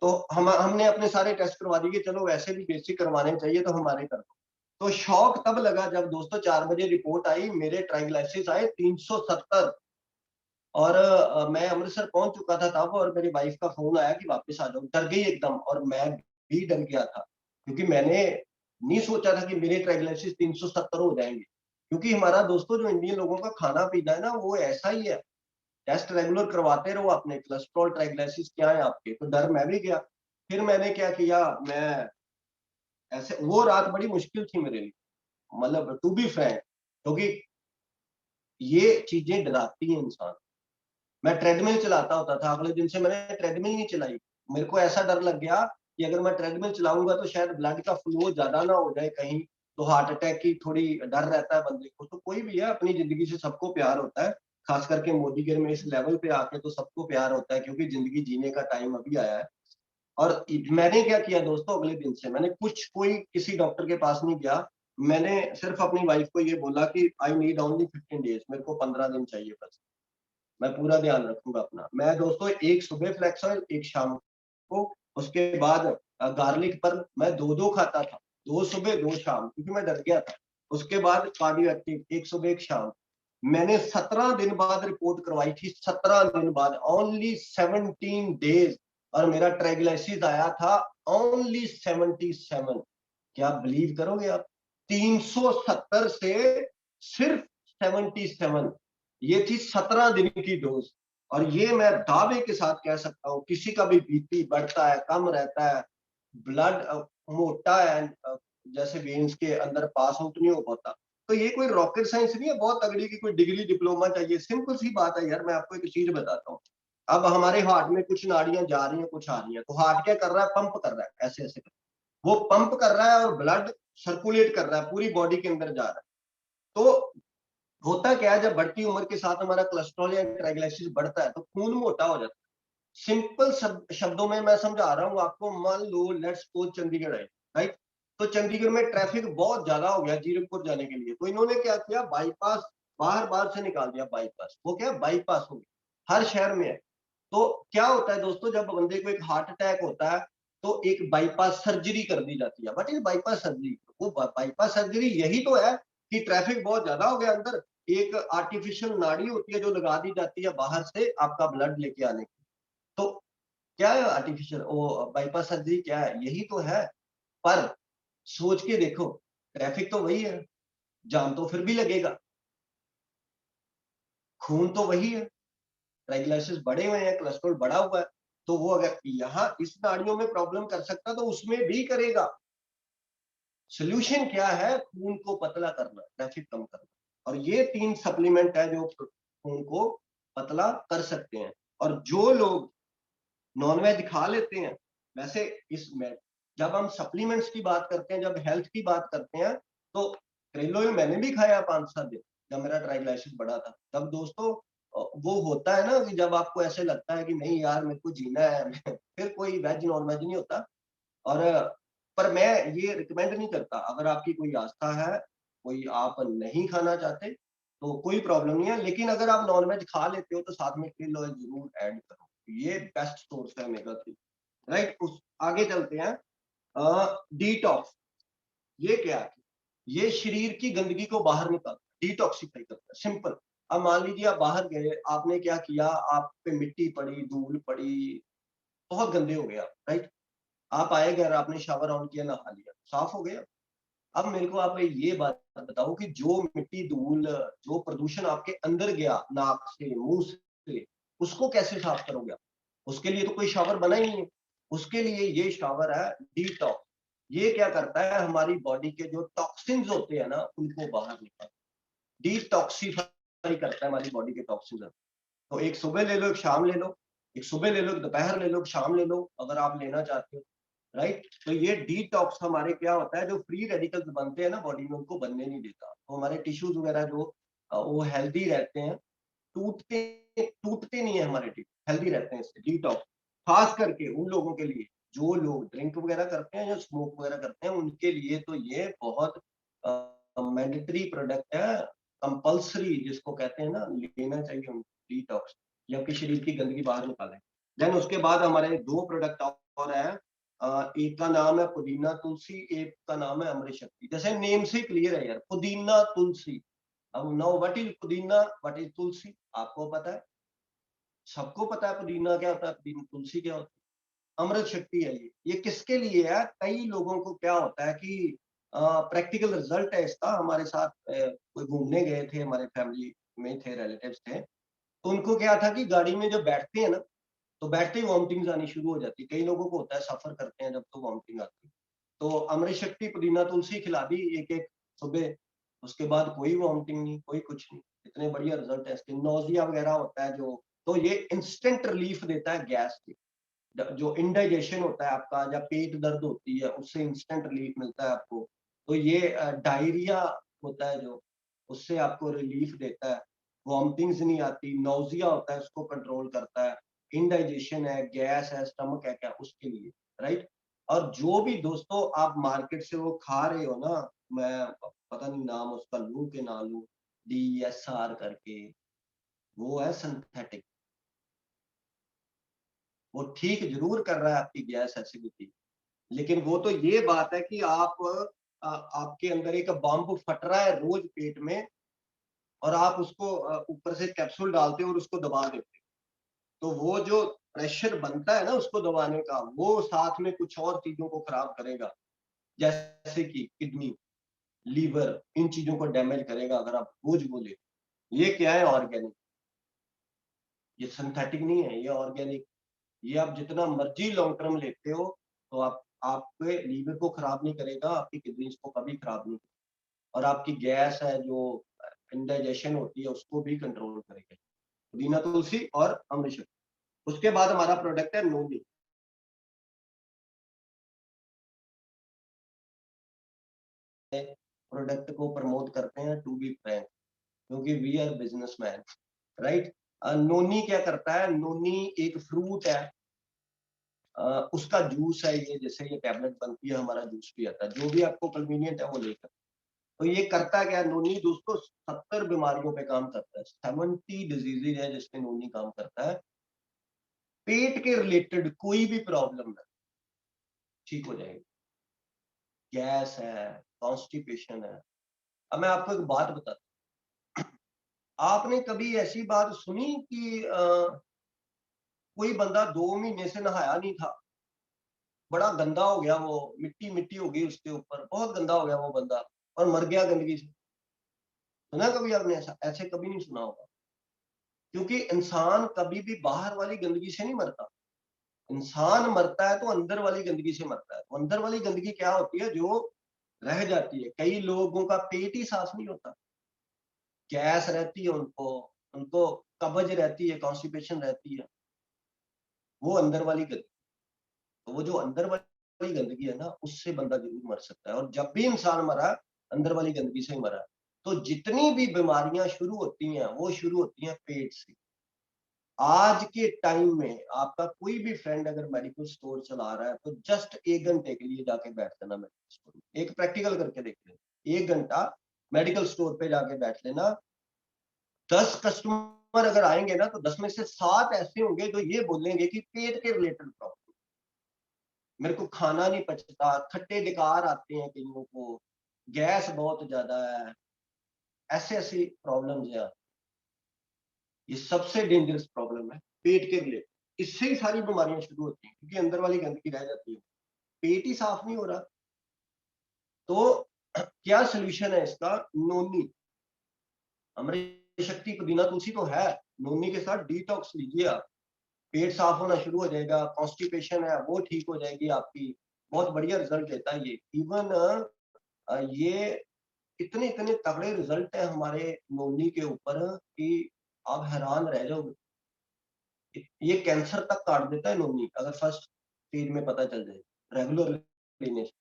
[SPEAKER 1] तो हमने अपने सारे टेस्ट करवा दिए कि चलो वैसे भी बेसिक करवाने चाहिए, तो हमारे कर दो। तो शौक तब लगा जब दोस्तों 4 बजे रिपोर्ट आई, मेरे ट्राइग्लिसराइड्स आए 370। और मैं अमृतसर पहुंच चुका था तब, और मेरी वाइफ का फोन आया कि वापस आ जाओ। डर गई एकदम, और मैं भी डर गया था, क्योंकि मैंने नहीं सोचा था कि मेरे ट्राइग्लिसराइड्स 370 हो जाएंगे। क्योंकि हमारा दोस्तों जो इंडियन लोगों का खाना पीना है ना, वो ऐसा ही है। टेस्ट रेगुलर करवाते रहो अपने, कोलेस्ट्रॉल ट्राइग्लिसराइड्स क्या है आपके। तो डर मैं भी गया। फिर मैंने क्या किया, मैं ऐसे, वो रात बड़ी मुश्किल थी मेरे लिए, मतलब टू बी फ्रैंक, क्योंकि ये चीजें डराती हैं इंसान। मैं ट्रेडमिल चलाता होता था, अगले दिन से मैंने ट्रेडमिल नहीं चलाई। मेरे को ऐसा डर लग गया कि अगर मैं ट्रेडमिल चलाऊंगा तो शायद ब्लड का फ्लो ज्यादा ना हो जाए कहीं, तो हार्ट अटैक की थोड़ी डर रहता है बंदे को। तो कोई भी है, अपनी जिंदगी से सबको प्यार होता है, खास करके मोदी के में इस लेवल पे आके तो सबको प्यार होता है, क्योंकि जिंदगी जीने का टाइम अभी आया है। और मैंने क्या किया दोस्तों, अगले दिन से मैंने कोई किसी डॉक्टर के पास नहीं गया। मैंने सिर्फ अपनी वाइफ को ये बोला कि आई नीड ओनली 15 डेज, मेरे को 15 दिन चाहिए बस। मैं पूरा ध्यान रखूंगा अपना। मैं दोस्तों एक सुबह फ्लैक्स ऑयल, एक शाम को, उसके बाद गार्लिक पर मैं दो दो खाता था, दो सुबह दो शाम, क्योंकि मैं डर गया था। उसके बाद कार्डियो एक्टिव, एक सुबह एक शाम। मैंने 17 दिन बाद रिपोर्ट करवाई थी, 17 दिन बाद, ओनली 17 डेज। और मेरा ट्राइग्लिसराइड आया था ओनली 77। क्या बिलीव करोगे आप, 370 से सिर्फ 77। ये थी 17 दिन की डोज। और ये मैं दावे के साथ कह सकता हूँ, किसी का भी बीपी बढ़ता है, कम रहता है, ब्लड मोटा है, जैसे वेन्स के अंदर पास आउट नहीं हो पाता। तो ये कोई रॉकेट साइंस नहीं है बहुत तगड़ी की कोई डिग्री डिप्लोमा चाहिए, सिंपल सी बात है यार। मैं आपको एक चीज बताता हूँ। अब हमारे हार्ट में कुछ नाड़ियां जा रही हैं, कुछ आ रही हैं, तो हार्ट क्या कर रहा है, पंप कर रहा है, ऐसे ऐसे वो पंप कर रहा है, और ब्लड सर्कुलेट कर रहा है, पूरी बॉडी के अंदर जा रहा है। तो होता क्या है, जब बढ़ती उम्र के साथ हमारा कोलेस्ट्रॉल या ट्राइग्लिसराइड बढ़ता है, तो खून मोटा हो जाता है। सिंपल शब्दों में मैं समझा रहा हूँ आपको। मान लो लेट्स सपोज चंडीगढ़ है, राइट। तो चंडीगढ़ में ट्रैफिक बहुत ज्यादा हो गया जीरकपुर जाने के लिए, तो इन्होंने क्या किया, बाईपास बाहर बाहर से निकाल दिया। बाईपास वो क्या, बाईपास हो गया, हर शहर में है। तो क्या होता है दोस्तों, जब बंदे को एक हार्ट अटैक होता है, तो एक बाईपास सर्जरी कर दी जाती है। बट इस बाईपास सर्जरी, वो बाईपास सर्जरी यही तो है कि ट्रैफिक बहुत ज्यादा हो गया अंदर, एक आर्टिफिशियल नाड़ी होती है जो लगा दी जाती है बाहर से आपका ब्लड लेके आने की। तो क्या है आर्टिफिशियल, वो बाईपास सर्जरी क्या है, यही तो है। पर सोच के देखो, ट्रैफिक तो वही है, जाम तो फिर भी लगेगा, खून तो वही है, ट्राइग्लिसराइड्स बढ़े हुए हैं, कोलेस्ट्रॉल बढ़ा हुआ है। तो वो अगर यहाँ इस नाड़ियों में प्रॉब्लम कर सकता, तो उसमें भी करेगा। सोल्यूशन क्या है, खून को पतला करना, ट्रैफिक कम करना। और ये 3 सप्लीमेंट है जो खून को पतला कर सकते हैं। और जो लोग नॉनवेज खा लेते हैं, वैसे इसमें जब हम सप्लीमेंट्स की बात करते हैं, जब हेल्थ की बात करते हैं, तो करेलो मैंने भी खाया 5-7 दिन, जब मेरा ट्राइग्लिसराइड बढ़ा था। तब दोस्तों वो होता है ना कि जब आपको ऐसे लगता है कि नहीं यार मेरे को जीना है फिर कोई वेज नॉन वेज नहीं होता। और पर मैं ये रिकमेंड नहीं करता। अगर आपकी कोई आस्था है, कोई आप नहीं खाना चाहते, तो कोई प्रॉब्लम नहीं है। लेकिन अगर आप नॉनवेज खा लेते हो, तो साथ में krill oil जरूर ऐड करो, ये बेस्ट सोर्स है ओमेगा 3, राइट। उस आगे चलते हैं। डिटॉक्स, ये क्या है, ये शरीर की गंदगी को बाहर निकालता, डिटॉक्सिफाई करता है, सिंपल। अब मान लीजिए आप बाहर गए, आपने क्या किया, आप पे मिट्टी पड़ी, धूल पड़ी, बहुत गंदे हो गए आप, राइट। आप आए घर, आपने शावर ऑन किया, नहा लिया, साफ हो गया। अब मेरे को आप ये बात बताओ कि जो मिट्टी धूल, जो प्रदूषण आपके अंदर गया नाक से मुंह से, उसको कैसे साफ करोगे आप। उसके लिए तो कोई शावर बना ही नहीं है। उसके लिए ये शावर है डिटॉक्स। ये क्या करता है, हमारी बॉडी के जो टॉक्सिन्स होते हैं ना, उनको बाहर निकाल, डिटॉक्सिफाई करता है हमारी बॉडी के टॉक्सिन। तो एक सुबह ले लो, एक शाम ले लो, एक सुबह ले लो, एक दोपहर ले लो, एक शाम ले लो, अगर आप लेना चाहते हो, राइट। तो ये डिटॉक्स हमारे क्या होता है, जो फ्री रेडिकल्स बनते हैं ना बॉडी में, उनको बनने नहीं देता, तो हमारे टिश्यूज वगैरह जो वो हेल्दी रहते हैं, टूटते टूटते नहीं है हमारे टिश्यू, हेल्दी रहते हैं इससे। डिटॉक्स खास करके उन लोगों के लिए जो लोग ड्रिंक वगैरह करते हैं या स्मोक वगैरह करते हैं, उनके लिए तो ये बहुत मैंडेटरी प्रोडक्ट है, कंपल्सरी जिसको कहते हैं ना, लेना चाहिए उनको डिटॉक्स, ये आपके शरीर की गंदगी बाहर निकालें। देन उसके बाद हमारे दो प्रोडक्ट और है, एक का नाम है पुदीना तुलसी, एक का नाम है अमृत शक्ति। जैसे नेम से क्लियर है यार, पुदीना तुलसी। अब नाउ व्हाट इज पुदीना, व्हाट इज तुलसी, आपको पता है, सबको पता है पुदीना क्या होता है, पुदीना तुलसी क्या होता है। अमृत शक्ति है ये किसके लिए है? कई लोगों को क्या होता है कि प्रैक्टिकल रिजल्ट है इसका, हमारे साथ कोई घूमने गए थे, हमारे फैमिली में थे, रिलेटिव्स थे, तो उनको क्या था कि गाड़ी में जब बैठते हैं ना, तो बैठते ही वॉमिटिंग्स आनी शुरू हो जाती है। कई लोगों को होता है, सफर करते हैं जब तो वॉमिटिंग आती है। तो अमृत शक्ति पुदीना तुलसी खिला दी एक एक सुबह, उसके बाद कोई वॉमिटिंग नहीं, कोई कुछ नहीं। इतने बढ़िया रिजल्ट है इसके। नोजिया वगैरह होता है जो, तो ये इंस्टेंट रिलीफ देता है गैस की। जो इंडाइजेशन होता है आपका, या पेट दर्द होती है, उससे इंस्टेंट रिलीफ मिलता है आपको। तो ये डायरिया होता है जो, उससे आपको रिलीफ देता है। वॉमिटिंग्स नहीं आती। नोजिया होता है, उसको कंट्रोल करता है। इंडाइजेशन है, गैस है, स्टमक है क्या, उसके लिए, राइट। और जो भी दोस्तों आप मार्केट से वो खा रहे हो ना, मैं पता नहीं नाम उसका लूं के ना लूं, DSR करके, वो है सिंथेटिक। वो ठीक जरूर कर रहा है आपकी गैस एसिडिटी, लेकिन वो तो ये बात है कि आपके अंदर एक बम्ब फट रहा है रोज पेट में, और आप उसको ऊपर से कैप्सूल डालते हो और उसको दबा देते हो। तो वो जो प्रेशर बनता है ना उसको दबाने का, वो साथ में कुछ और चीजों को खराब करेगा, जैसे कि किडनी, लीवर, इन चीजों को डैमेज करेगा अगर आप रोज बोले। ये क्या है? ऑर्गेनिक। ये सिंथेटिक नहीं है, ये ऑर्गेनिक। ये आप जितना मर्जी लॉन्ग टर्म लेते हो, तो आपके लीवर को खराब नहीं करेगा, आपकी किडनीज को कभी खराब नहीं करेगा, और आपकी गैस है जो इंडाइजेशन होती है उसको भी कंट्रोल करेगा। पुदीना तुलसी और अमृत शक्ति। उसके बाद हमारा प्रोडक्ट है नोनी। प्रोडक्ट को प्रमोट करते हैं, टू बी फ्रैंक, क्योंकि वी आर बिजनेसमैन, राइट। नोनी क्या करता है? नोनी एक फ्रूट है, उसका जूस है ये, जैसे ये टैबलेट बनती है, हमारा जूस भी आता है, जो भी आपको कन्वीनियंट है वो लेकर। तो ये करता क्या है नोनी दोस्तों? 70 बीमारियों पे काम करता है, 70 डिजीजेज है जिसपे नोनी काम करता है। पेट के रिलेटेड कोई भी प्रॉब्लम है, ठीक हो जाएगी। गैस है, कॉन्स्टिपेशन है। अब मैं आपको एक बात बताता हूँ, आपने कभी ऐसी बात सुनी कि कोई बंदा 2 महीने से नहाया नहीं था, बड़ा गंदा हो गया, वो मिट्टी मिट्टी हो गई उसके ऊपर, बहुत गंदा हो गया वो बंदा, और मर गया गंदगी से? सुना कभी आपने ऐसा? ऐसे कभी नहीं सुना होगा, क्योंकि इंसान कभी भी बाहर वाली गंदगी से नहीं मरता। इंसान मरता है तो अंदर वाली गंदगी से मरता है। तो अंदर वाली गंदगी क्या होती है? जो रह जाती है। कई लोगों का पेट ही साफ नहीं होता, गैस रहती है उनको, उनको कब्ज रहती है, कॉन्स्टिपेशन रहती है, वो अंदर वाली गंदगी। तो वो जो अंदर वाली गंदगी है ना, उससे बंदा जरूर मर सकता है, और जब भी इंसान मरा, अंदर वाली गंदगी से ही मरा। तो जितनी भी बीमारियां शुरू होती हैं, वो शुरू होती हैं पेट से। आज के टाइम में आपका कोई भी फ्रेंड अगर मेडिकल स्टोर चला रहा है, तो जस्ट 1 घंटे के लिए जाके बैठ जाना मेडिकल स्टोर में, एक प्रैक्टिकल करके देख लेना। 1 घंटा मेडिकल स्टोर पे जाके बैठ लेना। 10 कस्टमर अगर आएंगे ना, तो 10 में से 7 ऐसे होंगे जो ये बोलेंगे कि पेट के रिलेटेड प्रॉब्लम, मेरे को खाना नहीं पचता, खट्टे डिकार आते हैं कईयों को, गैस बहुत ज्यादा है, ऐसे ऐसी प्रॉब्लम्स है। ये सबसे डेंजरस प्रॉब्लम है, पेट के रिलेटेड। इससे ही सारी बीमारियां शुरू होती हैं, क्योंकि अंदर वाली गंदगी रह जाती है, पेट ही साफ नहीं हो रहा। तो क्या सोल्यूशन है इसका? नोनी, अमृत शक्ति, पुदीना तुलसी तो है, नोनी के साथ डिटॉक्स लीजिए आप, पेट साफ होना शुरू हो जाएगा। कॉन्स्टिपेशन है वो ठीक हो जाएगी आपकी। बहुत बढ़िया रिजल्ट देता है ये। इवन ये इतने इतने तगड़े रिजल्ट है हमारे नोनी के ऊपर कि आप हैरान रह जाओगे। ये कैंसर तक काट देता है नोनी, अगर फर्स्ट स्टेज में पता चल जाए। रेगुलर लेने से।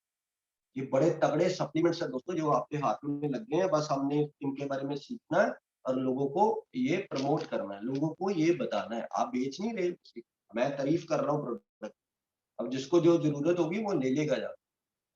[SPEAKER 1] ये बड़े तगड़े सप्लीमेंट्स है दोस्तों जो आपके हाथ में लग गए हैं, बस हमने इनके बारे में सीखना है और लोगों को ये प्रमोट करना है, लोगों को ये बताना है। आप बेच नहीं रहे, मैं तारीफ कर रहा हूँ प्रोडक्ट, अब जिसको जो जरूरत होगी वो ले लेगा जा।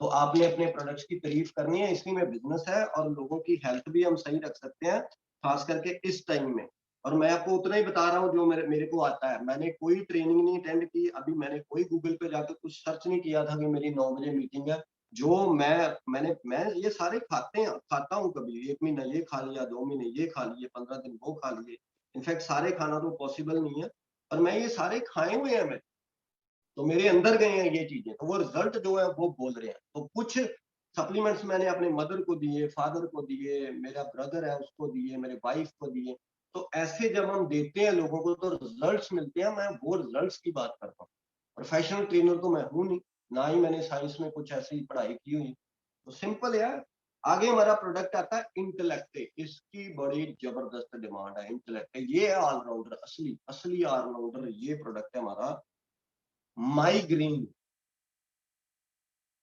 [SPEAKER 1] तो आपने अपने प्रोडक्ट्स की तारीफ करनी है, इसी में बिजनेस है और लोगों की हेल्थ भी हम सही रख सकते हैं, खास करके इस टाइम में। और मैं आपको उतना ही बता रहा हूँ जो मेरे मेरे को आता है। मैंने कोई ट्रेनिंग नहीं अटेंड की, अभी मैंने कोई गूगल पे जाकर कुछ सर्च नहीं किया था कि मेरी 9 बजे मीटिंग है। जो मैं ये सारे खाता हूँ, कभी 1 महीना ये खा लिया, 2 महीने ये खा लिए, 15 दिन वो खा लिए। इनफैक्ट सारे खाना तो पॉसिबल नहीं है, पर मैं ये सारे खाए हुए हैं। मैं तो मेरे अंदर गए हैं ये चीजें, तो वो रिजल्ट जो है वो बोल रहे हैं। तो कुछ सप्लीमेंट्स मैंने अपने मदर को दिए, फादर को दिए, मेरा ब्रदर है उसको दिए, मेरे वाइफ को दिए। तो ऐसे जब हम देते हैं लोगों को तो रिजल्ट्स मिलते हैं। मैं वो रिजल्ट्स की बात करता हूँ। प्रोफेशनल ट्रेनर तो मैं हूँ नहीं, ना ही मैंने साइंस में कुछ ऐसी पढ़ाई की हुई। तो सिंपल यार, आगे हमारा प्रोडक्ट आता है इंटेलेक्ट। इसकी बड़ी जबरदस्त डिमांड है। इंटेलेक्ट ये है ऑलराउंडर, असली असली ऑलराउंडर ये प्रोडक्ट है हमारा। माइग्रेन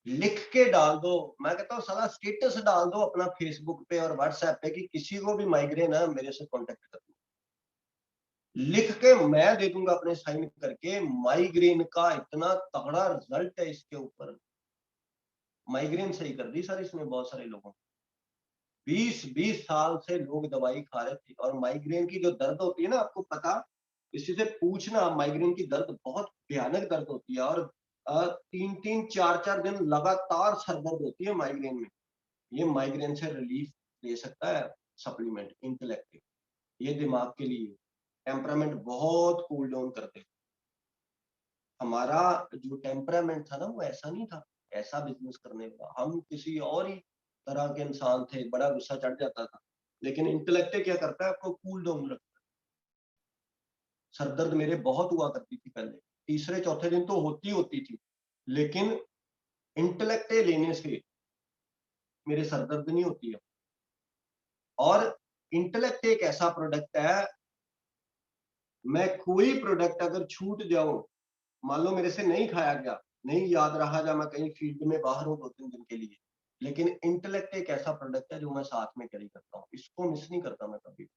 [SPEAKER 1] लिख के डाल दो। मैं कहता हूँ साला स्टेटस डाल दो अपना फेसबुक पे और व्हाट्सएप पे कि किसी को भी माइग्रेन है मेरे से कांटेक्ट कर दो। लिख के मैं दे दूंगा अपने साइन करके। माइग्रेन का इतना तगड़ा रिजल्ट है इसके ऊपर। माइग्रेन सही कर दी सर इसमें बहुत सारे लोगों। 20-20 साल से लोग दवाई खा रहे थे और माइग्रेन की जो दर्द होती है ना, आपको पता, किसी से पूछना, माइग्रेन की दर्द बहुत भयानक दर्द होती है। और 3-3 4-4 दिन लगातार सर दर्द होती है माइग्रेन में। ये माइग्रेन से रिलीफ दे सकता है सप्लीमेंट इंटेलेक्ट। ये दिमाग के लिए टेम्परामेंट बहुत कूल डाउन करते। हमारा जो टेम्परामेंट था ना वो ऐसा नहीं था, ऐसा बिजनेस करने का। हम किसी और ही तरह के इंसान थे, बड़ा गुस्सा चढ़ जाता था। लेकिन इंटेलेक्ट क्या करता है, आपको कूल डाउन रखता है। सर दर्द मेरे बहुत हुआ करती थी पहले, तीसरे चौथे दिन तो होती होती थी, लेकिन इंटेलेक्ट लेने से मेरे सर दर्द नहीं होती है। और इंटेलेक्ट एक ऐसा प्रोडक्ट है, मैं कोई प्रोडक्ट अगर छूट जाऊं, मान लो मेरे से नहीं खाया गया, नहीं याद रहा, जब मैं कहीं फील्ड में बाहर हूँ 2-3 दिन के लिए, लेकिन इंटेलेक्ट एक ऐसा प्रोडक्ट है जो मैं साथ में कैरी करता हूँ, इसको मिस नहीं करता मैं कभी।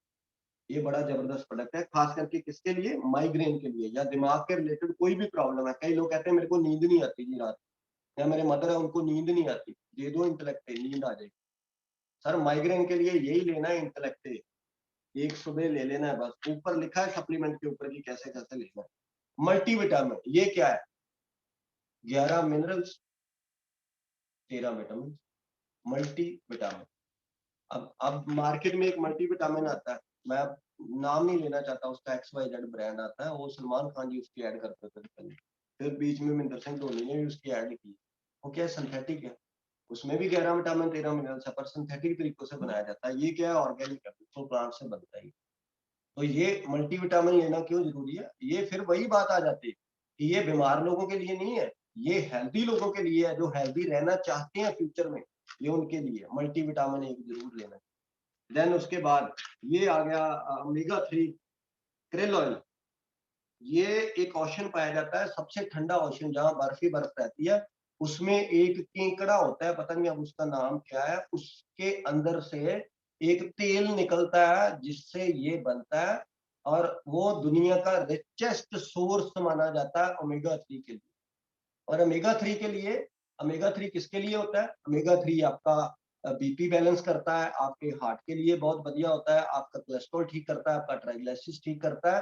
[SPEAKER 1] ये बड़ा जबरदस्त प्रोडक्ट है, खास करके किसके लिए, माइग्रेन के लिए या दिमाग के रिलेटेड कोई भी प्रॉब्लम है। कई लोग कहते हैं मेरे को नींद नहीं आती जी रात, या मेरे मदर है उनको नींद नहीं आती, दे दो इंटेलेक्ट, नींद आ जाएगी। सर माइग्रेन के लिए यही लेना है इंटेलेक्ट, एक सुबह ले लेना है बस। ऊपर लिखा है सप्लीमेंट के ऊपर कि कैसे कैसे लेना है। मल्टीविटामिन ये क्या है, 11 मिनरल्स, 13 विटामिन, मल्टी विटामिन। अब मार्केट में एक मल्टी विटामिन आता है, मैं नाम नहीं लेना चाहता, उसका XYZ ब्रांड आता है, वो सलमान खान जी उसकी ऐड करते थे पहले, फिर बीच में महेंद्र सिंह धोनी ने भी उसकी ऐड की। वो क्या है, सिंथेटिक है, उसमें भी 11 विटामिन 13 मिनरल्स है, पर सिंथेटिक तरीकों से बनाया जाता है। ये क्या है, ऑर्गेनिक है, तो प्लांट से बनता है। तो ये मल्टीविटामिन लेना क्यों जरूरी है, ये फिर वही बात आ जाती है कि ये बीमार लोगों के लिए नहीं है, ये हेल्दी लोगों के लिए है, जो हेल्दी रहना चाहते हैं फ्यूचर में, ये उनके लिए मल्टीविटामिन एक जरूर लेना। देन उसके बाद ये आ गया ओमेगा 3 क्रिल ऑयल। ये एक ओशन पाया जाता है, सबसे ठंडा ओशन जहां बर्फ ही बर्फ रहती है, उसमें एक केकड़ा होता है, पता नहीं अब उसका नाम क्या है, उसके अंदर से एक तेल निकलता है जिससे ये बनता है। और वो दुनिया का रिचेस्ट सोर्स माना जाता है ओमेगा 3 के लिए। और ओमेगा 3 के लिए, ओमेगा 3 किसके लिए होता है, ओमेगा 3 आपका बीपी बैलेंस करता है, आपके हार्ट के लिए बहुत बढ़िया होता है, आपका कोलेस्ट्रॉल ठीक करता है, आपका ट्राइग्लिसराइड्स ठीक करता है।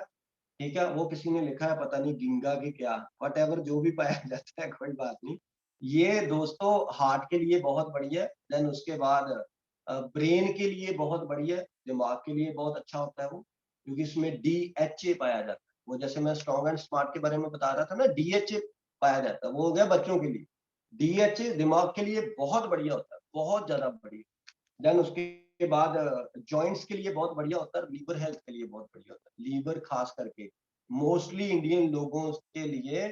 [SPEAKER 1] ठीक है, वो किसी ने लिखा है पता नहीं गिंगा के क्या, वट एवर जो भी पाया जाता है, कोई बात नहीं। ये दोस्तों हार्ट के लिए बहुत बढ़िया है। देन उसके बाद ब्रेन के लिए बहुत बढ़िया है, दिमाग के लिए बहुत अच्छा होता है वो, क्योंकि इसमें DHA पाया जाता है। वो जैसे मैं स्ट्रॉन्ग एंड स्मार्ट के बारे में बता रहा था ना, DHA पाया जाता है, वो हो गया बच्चों के लिए। DHA दिमाग के लिए बहुत बढ़िया होता है, बहुत ज्यादा बढ़िया। देन उसके बाद जॉइंट्स के लिए बहुत बढ़िया होता है, लीवर हेल्थ के लिए बहुत बढ़िया होता है, लीवर खास करके मोस्टली इंडियन लोगों के लिए।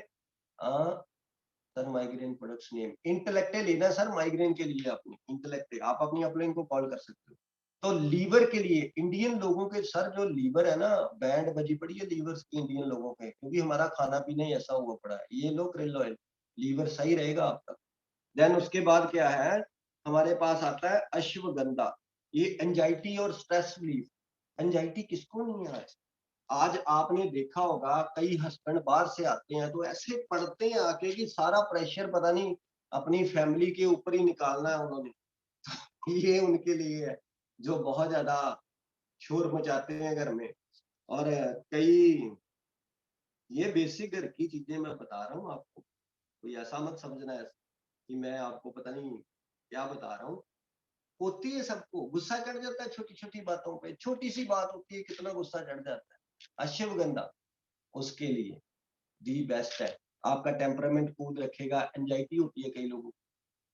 [SPEAKER 1] Sir migraine products name intellect लेना सर, माइग्रेन के लिए अपनी इंटेलेक्ट, आप अपनी अपलाइन को कॉल कर सकते हो। तो लीवर के लिए इंडियन लोगों के सर, जो लीवर है ना, बैंड बजी पड़ी है लीवर की इंडियन लोगों के, क्योंकि हमारा खाना पीना ही ऐसा हुआ पड़ा है। ये लो क्रिल ऑयल, लीवर सही रहेगा आपका। देन उसके बाद क्या है, हमारे पास आता है अश्वगंधा। ये एंजाइटी और स्ट्रेस रिलीफ। एंजाइटी किसको नहीं है? आज आपने देखा होगा कई हस्बैंड बाहर से आते हैं तो ऐसे पढ़ते हैं आके कि सारा प्रेशर पता नहीं अपनी फैमिली के ऊपर ही निकालना है उन्होंने। ये उनके लिए है जो बहुत ज्यादा शोर मचाते हैं घर में। और कई ये बेसिक घर की चीजें मैं बता रहा हूँ आपको, कोई ऐसा मत समझना है कि मैं आपको पता नहीं क्या बता रहा हूँ। होती है, सबको गुस्सा चढ़ जाता है छोटी छोटी बातों पे, छोटी सी बात होती है कितना गुस्सा चढ़ जाता है। अश्वगंधा उसके लिए दी बेस्ट है। आपका टेम्परामेंट कूल रखेगा। एंजाइटी होती है कई लोगों को।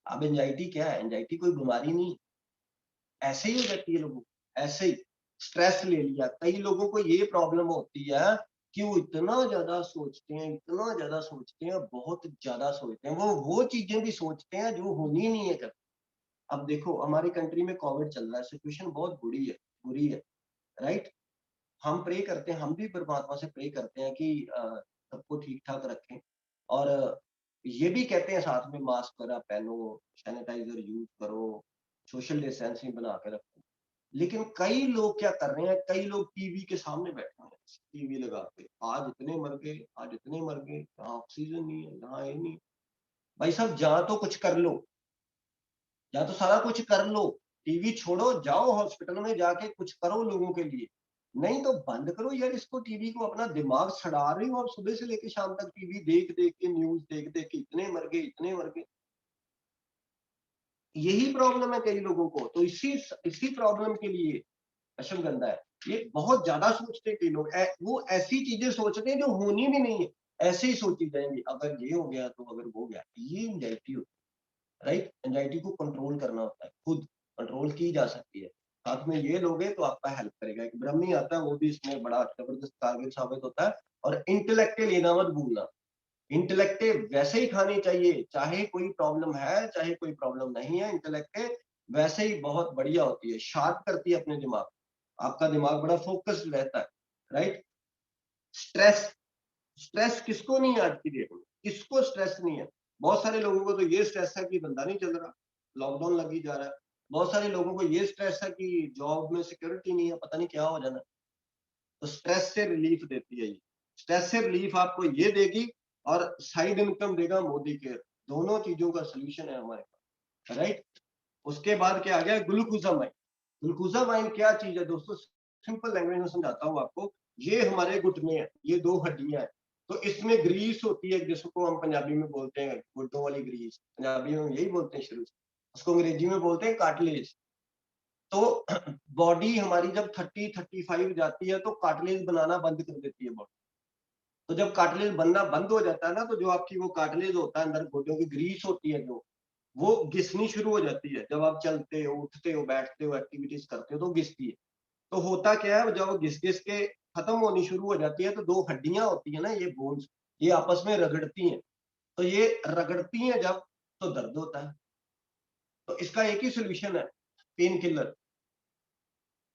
[SPEAKER 1] अब एंजाइटी क्या है? एंजाइटी कोई बीमारी नहीं, ऐसे ही हो जाती है लोगों को, ऐसे ही स्ट्रेस ले लिया। कई लोगों को ये प्रॉब्लम होती है कि वो इतना ज्यादा सोचते हैं, इतना ज्यादा सोचते हैं, बहुत ज्यादा सोचते हैं, वो चीजें भी सोचते हैं जो होनी नहीं है कभी। अब देखो हमारी कंट्री में कोविड चल रहा है, सिचुएशन बहुत बुरी है, राइट। हम प्रे करते हैं, हम भी परमात्मा से प्रे करते हैं कि सबको ठीक ठाक रखें। और ये भी कहते हैं साथ में मास्क वगैरह पहनो, सैनिटाइजर यूज करो, सोशल डिस्टेंसिंग बना के रखो। लेकिन कई लोग क्या कर रहे हैं, कई लोग टीवी के सामने बैठे हैं, टीवी लगा के, आज इतने मर गए, आज इतने मर गए, यहाँ ऑक्सीजन नहीं है, यहाँ ये नहीं। भाई साहब जहाँ तो कुछ कर लो, या तो सारा कुछ कर लो, टीवी छोड़ो, जाओ हॉस्पिटल में जाके कुछ करो लोगों के लिए। नहीं तो बंद करो यार इसको, टीवी को। अपना दिमाग सड़ा रही हो आप सुबह से लेके शाम तक, टीवी देख देख के, न्यूज देख देख के, इतने मर गए, इतने मर गए। यही प्रॉब्लम है कई लोगों को। तो इसी प्रॉब्लम के लिए अश्वगंधा है। ये बहुत ज्यादा सोचते हैं कई लोग, वो ऐसी चीजें सोचते हैं जो होनी भी नहीं है, ऐसे ही सोची जाएंगी, अगर ये हो गया तो, अगर वो हो गया। ये एंजाइटी होती है, राइट। एंजाइटी को कंट्रोल करना होता है, खुद कंट्रोल की जा सकती है। साथ में ये लोगे तो आपका हेल्प करेगा। एक ब्रह्मी आता है, वो भी इसमें बड़ा जबरदस्त कारगर साबित होता है। और इंटेलेक्टे लेना मत भूलना। इंटेलेक्टे वैसे ही खानी चाहिए, चाहे कोई प्रॉब्लम है चाहे कोई प्रॉब्लम नहीं है। इंटेलेक्टे वैसे ही बहुत बढ़िया होती है, शार्प करती है अपने दिमाग। आपका दिमाग बड़ा फोकस्ड रहता है, राइट। स्ट्रेस, स्ट्रेस किसको नहीं है आज की डेट में? किसको स्ट्रेस नहीं है? बहुत सारे लोगों को तो ये स्ट्रेस है कि धंधा नहीं चल रहा, लॉकडाउन लग ही जा रहा है। बहुत सारे लोगों को ये स्ट्रेस है कि जॉब में सिक्योरिटी नहीं है, पता नहीं क्या हो जाना। तो स्ट्रेस से रिलीफ देती है ये। स्ट्रेस से रिलीफ आपको ये देगी, और साइड इनकम देगा मोदी केयर। दोनों चीजों का सोल्यूशन है हमारे पास, राइट। उसके बाद क्या आ गया? ग्लूकोजामाइन। ग्लूकोजामाइन क्या चीज है दोस्तों? सिंपल लैंग्वेज में समझाता हूँ आपको। ये हमारे घुटने हैं, ये दो हड्डियां हैं। तो इसमें ग्रीस होती है, जिसको हम पंजाबी में बोलते हैं घुटनों वाली ग्रीस, पंजाबी में यही बोलते हैं शुरू से। उसको अंग्रेजी में बोलते हैं कार्टिलेज। तो बॉडी हमारी जब 30-35 जाती है तो कार्टिलेज बनाना बंद कर देती है बॉडी। तो जब कार्टिलेज बनना बंद हो जाता है ना, तो जो आपकी वो कार्टिलेज होता है अंदर, घुटनों की ग्रीस होती है जो, वो घिसनी शुरू हो जाती है। जब आप चलते हो, उठते हो, बैठते हो, एक्टिविटीज करते हो तो घिसती है। तो होता क्या है, जब घिस घिस के खत्म होनी शुरू हो जाती है, तो दो हड्डियां होती है ना, ये बोन्स, ये आपस में रगड़ती हैं। तो ये रगड़ती हैं जब, तो दर्द होता है। तो इसका एक ही सोल्यूशन है, पेन किलर।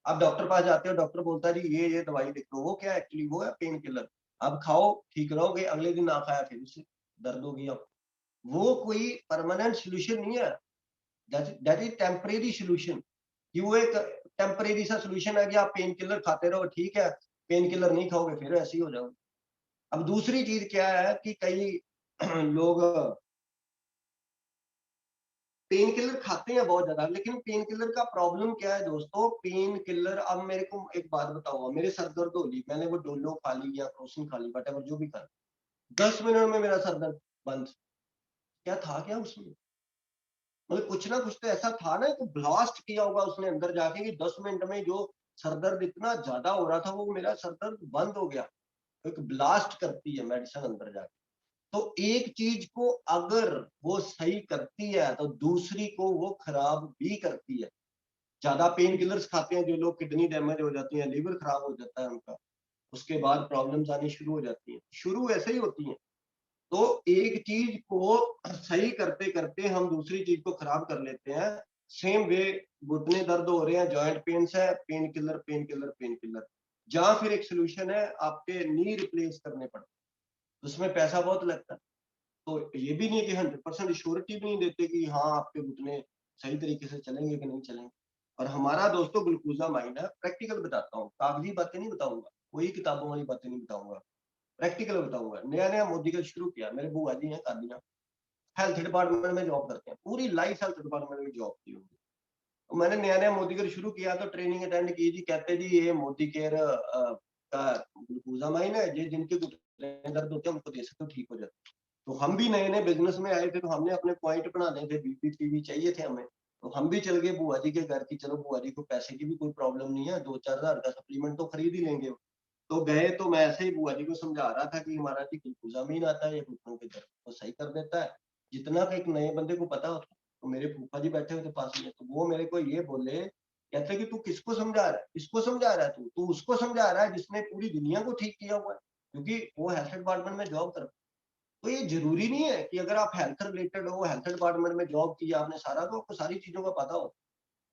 [SPEAKER 1] आप डॉक्टर पास जाते हो, डॉक्टर बोलता है जी ये दवाई लिख दो। वो क्या है? एक्चुअली वो है पेन किलर। आप खाओ, ठीक रहोगे, अगले दिन ना खाया फिर से दर्द होगी आपको। वो कोई परमानेंट सोल्यूशन नहीं है। That is temporary solution. कि वो एक टेम्परेरी सा सोल्यूशन है कि आप पेन किलर खाते रहो, ठीक है। पेन किलर नहीं खाओगे फिर ऐसे ही हो जाओगे। अब दूसरी चीज क्या है कि कई लोग पेन किलर खाते हैं बहुत ज्यादा। लेकिन पेन किलर का प्रॉब्लम क्या है दोस्तों? पेन किलर, अब मेरे को एक बात बताओ, मेरे सर दर्द हो ली, मैंने वो डोलो खा ली या क्रोसिन खा ली, वट जो भी खा, 10 मिनट में मेरा सर दर्द बंद। क्या था क्या उसमें? मतलब कुछ ना कुछ तो ऐसा था ना, कि ब्लास्ट किया होगा उसने अंदर जाके, कि 10 मिनट में जो सरदर्द इतना ज्यादा हो रहा था, वो मेरा सरदर्द बंद हो गया। तो एक ब्लास्ट करती है मेडिसिन अंदर जाके। तो एक चीज को अगर वो सही करती है तो दूसरी को वो खराब भी करती है। ज्यादा पेन किलर्स खाते हैं जो लोग, किडनी डैमेज हो जाती है, लीवर खराब हो जाता है उनका, उसके बाद प्रॉब्लम्स आनी शुरू हो जाती है। शुरू ऐसे ही होती है। तो एक चीज को सही करते करते हम दूसरी चीज को खराब कर लेते हैं। सेम वे, घुटने दर्द हो रहे हैं, जॉइंट पेन्स है, pain killer, pain killer, pain killer. जहां फिर एक सोल्यूशन है, आपके नी रिप्लेस करने पड़ते हैं, उसमें पैसा बहुत लगता है। तो ये भी नहीं है कि 100% श्योरिटी भी नहीं देते कि हाँ आपके घुटने सही तरीके से चलेंगे कि नहीं चलेंगे। और हमारा दोस्तों ग्लूकोजामाइन है, प्रैक्टिकल बताता हूँ, कागजी बातें नहीं बताऊंगा, कोई किताबों वाली बातें नहीं बताऊंगा, प्रैक्टिकल बताऊंगा। नया नया मोदी का शुरू किया, मेरे बुआ जी हैं कादियां, हेल्थ डिपार्टमेंट में जॉब करते हैं, पूरी लाइफ हेल्थ डिपार्टमेंट में जॉब की होगी। तो मैंने नया नया मोदी केयर शुरू किया तो ट्रेनिंग अटेंड की जी, कहते जी ये मोदी केयर का ग्लूकोजामाइन है, ये जिनके घुटने दर्द होते हैं उनको दे सकते हो, ठीक हो जाते। तो हम भी नए नए बिजनेस में आए थे, तो हमने अपने पॉइंट बनाने थे, बीपी पीवी चाहिए थे हमें, तो हम भी चल गए बुआ जी के घर की, चलो बुआ जी को पैसे की भी कोई प्रॉब्लम नहीं है, 2-4 हजार का सप्लीमेंट तो खरीद ही लेंगे। तो गए तो मैं ऐसे ही बुआ जी को समझा रहा था कि हमारा जी ग्लूकोजामाइन आता है, ये घुटनों के दर्द को सही कर देता है, जितना का एक नए बंदे को पता होता। तो मेरे फूफा जी बैठे हुए थे पास में, तो वो मेरे को ये बोले, कहते कि तू किसको समझा रहा है, किसको समझा रहा है, तू उसको समझा रहा है जिसने पूरी दुनिया को ठीक किया हुआ है, क्योंकि वो हेल्थ डिपार्टमेंट में जॉब कर। तो ये जरूरी नहीं है कि अगर आप हेल्थ रिलेटेड हो, हेल्थ डिपार्टमेंट में जॉब किया आपने सारा, तो आपको सारी चीजों का पता हो।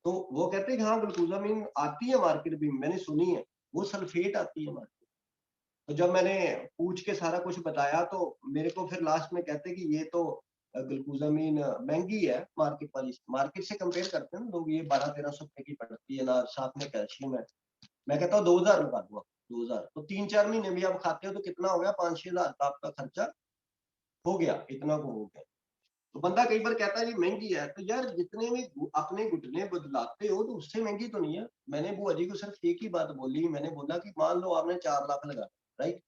[SPEAKER 1] तो वो कहते हैं कि हाँ ग्लूकोजामिन आती है मार्केट में, मैंने सुनी है, वो सल्फेट आती है मार्केट। तो जब मैंने पूछ के सारा कुछ बताया तो मेरे को फिर लास्ट में कहते हैं कि ये तो ग्लूकोजामिन महंगी है, मार्केट वाली, मार्केट से कंपेयर करते हैं ना लोग, ये 1200-1300 रुपए की पड़ती है ना, साथ में कैल्शियम है। मैं कहता हूँ 2000 लगा दूंगा, 2000 तो 3-4 महीने भी आप खाते हो तो कितना हो गया, 5-6 हजार का आपका खर्चा हो गया, इतना को हो गया। तो बंदा कई बार कहता है ये महंगी है, तो यार जितने में अपने घुटने बदलाते हो तो उससे महंगी तो नहीं है। मैंने बुआ जी को सिर्फ एक ही बात बोली, मैंने बोला कि मान लो आपने 4 लाख लगा, राइट,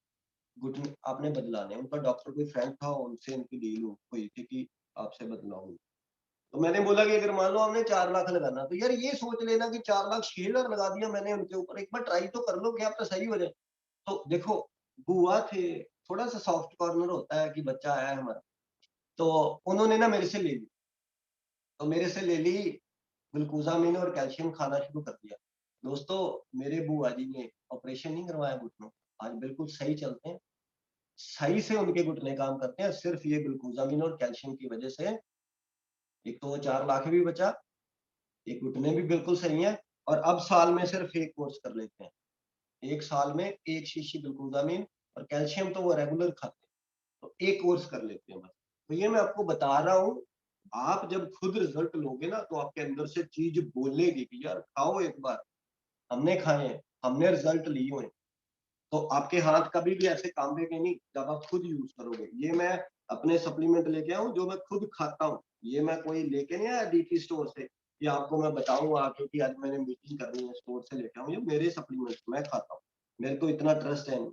[SPEAKER 1] घुटने आपने बदलाने, उनका डॉक्टर कोई फ्रेंड था, उनसे उनकी डील हुई थी कि आपसे बदलाऊंगी। तो मैंने बोला कि अगर मान लो आपने 4 लाख लगाना, तो यार ये सोच लेना कि 4 लाख 6 हजार लगा दिया मैंने उनके ऊपर, एक बार ट्राई तो कर लो कि आप तो सही हो जाए। तो देखो, बुआ थे, थोड़ा सा सॉफ्ट कॉर्नर होता है कि बच्चा आया है हमारा, तो उन्होंने ना मेरे से ले ली, तो मेरे से ले ली, ग्लूकोजामिन और कैल्शियम खाना शुरू कर दिया। दोस्तों, मेरे बुआ जी ने ऑपरेशन नहीं करवाया घुटनों, आज बिल्कुल सही चलते हैं, सही से उनके घुटने काम करते हैं, सिर्फ ये ग्लूकोजामिन और कैल्शियम की वजह से। एक तो वो 4 लाख भी बचा, एक घुटने भी बिल्कुल सही है, और अब साल में सिर्फ एक कोर्स कर लेते हैं, एक साल में एक शीशी ग्लूकोजामिन और कैल्शियम तो वो रेगुलर खाते हैं, तो एक कोर्स कर लेते हैं बस। तो ये मैं आपको बता रहा हूँ, आप जब खुद रिजल्ट लोगे ना, तो आपके अंदर से चीज बोलेगी कि यार खाओ एक बार, हमने खाए हैं, हमने रिजल्ट लिए हुए हैं। तो आपके हाथ कभी भी ऐसे कांपेंगे नहीं जब आप खुद यूज करोगे। ये मैं अपने सप्लीमेंट लेके आऊँ जो मैं खुद खाता हूँ, ये मैं कोई लेके नहीं आया डीपी स्टोर से कि आपको मैं बताऊंगा क्योंकि आज मैंने मीटिंग करनी है स्टोर से लेके आऊँ, ये मेरे सप्लीमेंट मैं खाता हूँ, मेरे को इतना ट्रस्ट है।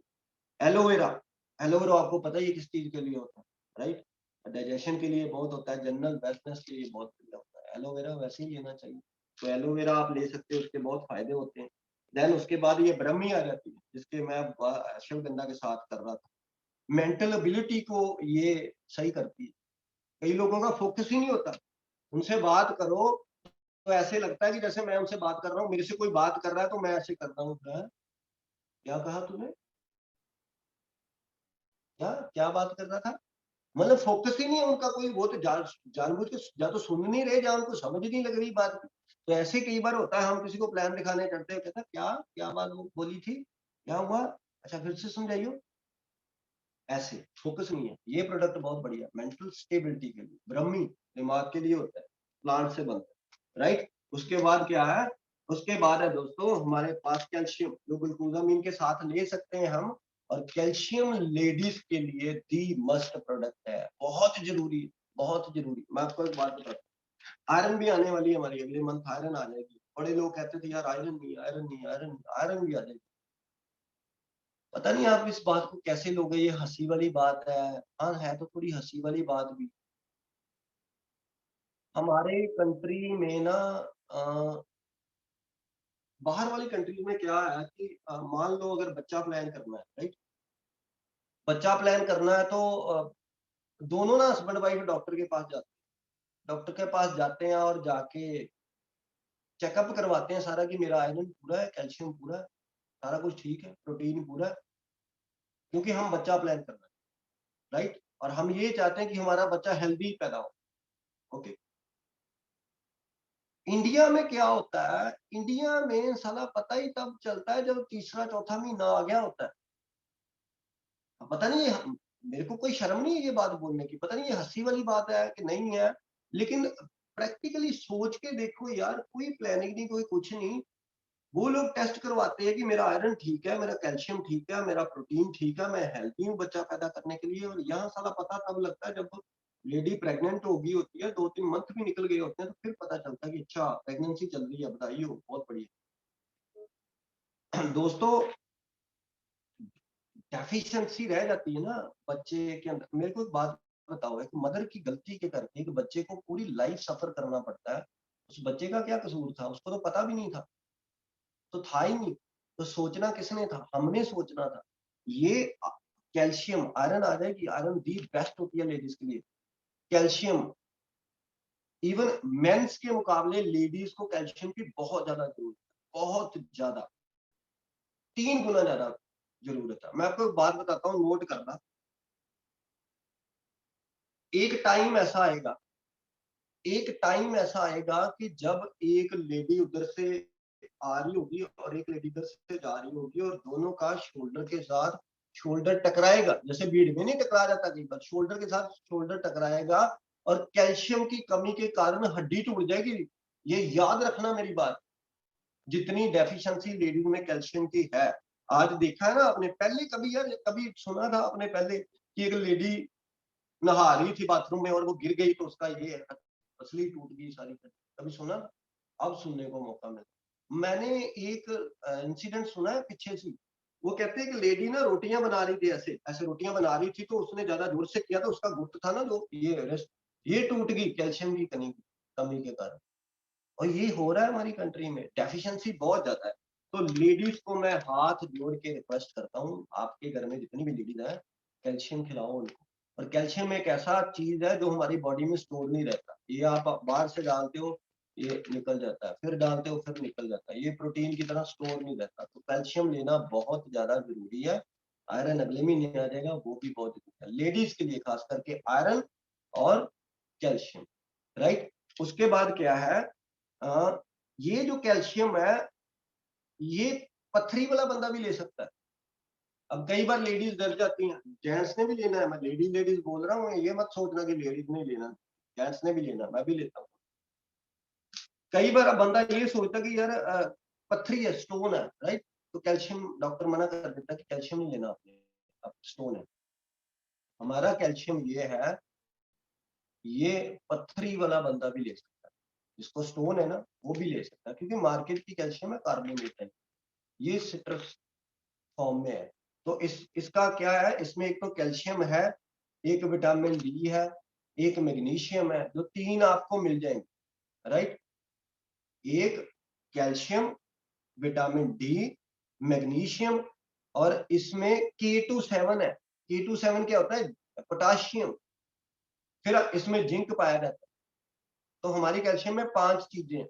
[SPEAKER 1] एलोवेरा, एलोवेरा आपको पता है ये किस चीज के लिए होता है, राइट, डाइजेशन के लिए बहुत होता है, जनरल वेलनेस के लिए बहुत बढ़िया होता है एलोवेरा, वैसे ही लेना चाहिए। तो एलोवेरा आप ले सकते हो, उसके बहुत फायदे होते हैं। देन उसके बाद ये ब्रह्मी आ जाती है, जिसके मैं अश्वगंधा के साथ कर रहा था, मेंटल एबिलिटी को ये सही करती है। कई लोगों का फोकस ही नहीं होता, उनसे बात करो तो ऐसे लगता है कि जैसे मैं उनसे बात कर रहा हूँ, मेरे से कोई बात कर रहा है तो मैं ऐसे कर रहा हूँ, क्या कहा तूने, क्या क्या बात कर रहा था, मतलब फोकस ही नहीं है उनका कोई, वो तो जानबूझ के या तो सुन नहीं रहे या उनको समझ नहीं लग रही बात की। तो ऐसे कई बार होता है, हम किसी को प्लान दिखाने चलते हैं, कहता है क्या क्या बात बोली थी, क्या हुआ, अच्छा फिर से समझाइयो, ऐसे फोकस नहीं है। ये प्रोडक्ट बहुत बढ़िया मेंटल स्टेबिलिटी के लिए, ब्रह्मी दिमाग के लिए होता है, प्लांट से बनता है, राइट। उसके बाद क्या है, उसके बाद है दोस्तों हमारे पास कैल्शियम, जो ग्लूकोजामिन के साथ ले सकते हैं हम। और कैल्शियम लेडीज के लिए दी मस्ट प्रोडक्ट है, बहुत जरूरी, बहुत जरूरी। मैं आपको एक बात बताता हूँ, आयरन भी आने वाली है हमारी, अगले मंथ आयरन आ जाएगी। बड़े लोग कहते थे यार आयरन नहीं, आयरन नहीं, आयरन, आयरन भी आ जाएगी। पता नहीं आप इस बात को कैसे लोगे, ये हंसी वाली बात है। हाँ है तो थोड़ी हंसी वाली बात भी। हमारे कंट्री में ना, बाहर वाली कंट्री में क्या है कि मान लो अगर बच्चा प्लान करना है, राइट, बच्चा प्लान करना है तो दोनों ना हस्बैंड वाइफ डॉक्टर के पास जाते हैं, डॉक्टर के पास जाते हैं और जाके चेकअप करवाते हैं सारा कि मेरा आयरन पूरा है, कैल्शियम पूरा है, सारा कुछ ठीक है, प्रोटीन पूरा है, क्योंकि हम बच्चा प्लान करना है, राइट। और हम ये चाहते हैं कि हमारा बच्चा हेल्दी पैदा हो। ओके, इंडिया में क्या होता है, इंडिया में साला पता ही तब चलता है जब तीसरा चौथा महीना आ गया होता है। अब पता नहीं मेरे को कोई शर्म नहीं है ये बात बोलने की, पता नहीं ये हंसी वाली बात है कि नहीं है, लेकिन प्रैक्टिकली सोच के देखो यार, कोई प्लानिंग नहीं, कोई कुछ नहीं। वो लोग टेस्ट करवाते हैं कि मेरा आयरन ठीक है, मेरा कैल्शियम ठीक है, मेरा प्रोटीन ठीक है, मैं हेल्थी हूँ बच्चा पैदा करने के लिए। और यहाँ साला पता तब लगता है जब लेडी प्रेग्नेंट हो गई होती है, 2-3 मंथ भी निकल गए होते हैं, तो फिर पता चलता है कि अच्छा प्रेगनेंसी चल रही है, बधाई हो, बहुत बढ़िया। दोस्तों, डेफिशिएंसी रह जाती है ना बच्चे के अंदर। मेरे को एक बात बताओ, एक मदर की गलती के करके एक बच्चे को पूरी लाइफ सफर करना पड़ता है। उस बच्चे का क्या कसूर था? उसको तो पता भी नहीं था, तो था ही नहीं। तो सोचना किसने था? हमने सोचना था। ये कैल्शियम, आयरन आ जाएगी, आयरन दी बेस्ट होती है लेडीज के लिए। कैल्शियम, इवन मेंस के मुकाबले लेडीज को कैल्शियम की बहुत ज्यादा जरूरत है, बहुत ज्यादा, 3 गुना ज्यादा जरूरत है। मैं आपको एक बात बताता हूँ, नोट करना। एक टाइम ऐसा आएगा, एक टाइम ऐसा आएगा कि जब एक लेडी उधर से आ रही होगी और एक लेडी इधर से जा रही होगी, और दोनों का शोल्डर के साथ शोल्डर टकराएगा, जैसे भीड़ में नहीं टकरा जाता कई बार, शोल्डर के साथ शोल्डर टकराएगा, और कैल्शियम की कमी के कारण हड्डी टूट जाएगी। ये याद रखना मेरी बात। जितनी डेफिशिएंसी लेडीज में कैल्शियम की है, आज देखा है ना आपने, पहले कभी यार कभी सुना था आपने पहले कि एक लेडी नहा रही थी बाथरूम में और वो गिर गई तो उसका ये पसली टूट गई सारी? कभी सुना? अब सुनने को मौका मिला। मैंने एक इंसिडेंट सुना है पीछे से। वो कहते हैं कि लेडी ना रोटियां बना रही थी, ऐसे ऐसे रोटियां बना रही थी, तो उसने ज्यादा जोर से किया, तो उसका गुट था ना जो ये रेस्ट, ये टूट गई कैल्शियम की कमी के कारण। और ये हो रहा है हमारी कंट्री में, डेफिशिएंसी बहुत ज्यादा है। तो लेडीज को मैं हाथ जोड़ के रिक्वेस्ट करता हूँ, आपके घर में जितनी भी लेडीज है, कैल्शियम खिलाओ उनको। और कैल्शियम एक ऐसा चीज है जो हमारी बॉडी में स्टोर नहीं रहता। ये आप बाहर से डालते हो, ये निकल जाता है, फिर डालते हो फिर निकल जाता है, ये प्रोटीन की तरह स्टोर नहीं रहता। तो कैल्शियम लेना बहुत ज्यादा जरूरी है। आयरन अगले महीने आ जाएगा, वो भी बहुत जरूरी है लेडीज के लिए, खास करके आयरन और कैल्शियम, राइट। उसके बाद क्या है, ये जो कैल्शियम है, ये पथरी वाला बंदा भी ले सकता है। अब कई बार लेडीज डर जाती हैं, जेंट्स ने भी लेना है, मैं लेडीज लेडीज बोल रहा हूँ, ये मत सोचना कि लेडीज नहीं लेना, जेंट्स ने भी लेना, मैं भी लेता हूँ। कई बार अब बंदा ये सोचता कि यार पथरी है, स्टोन है, राइट, तो कैल्शियम डॉक्टर मना कर देता कि कैल्शियम नहीं लेना आपने, अब स्टोन है। हमारा कैल्शियम ये है, ये पथरी वाला बंदा भी ले सकता है, जिसको स्टोन है ना वो भी ले सकता है, क्योंकि मार्केट की कैल्शियम है कार्बोनेट है, ये सिट्रस फॉर्म में है। तो इसका क्या है, इसमें एक तो कैल्शियम है, एक विटामिन डी है, एक मैग्नीशियम है, जो 3 आपको मिल जाएंगे, राइट। एक कैल्शियम, विटामिन डी, मैग्नीशियम, और इसमें K27 है। K27 क्या होता है? पोटाशियम। फिर इसमें जिंक पाया जाता है। तो हमारी कैल्शियम में 5 चीजें हैं।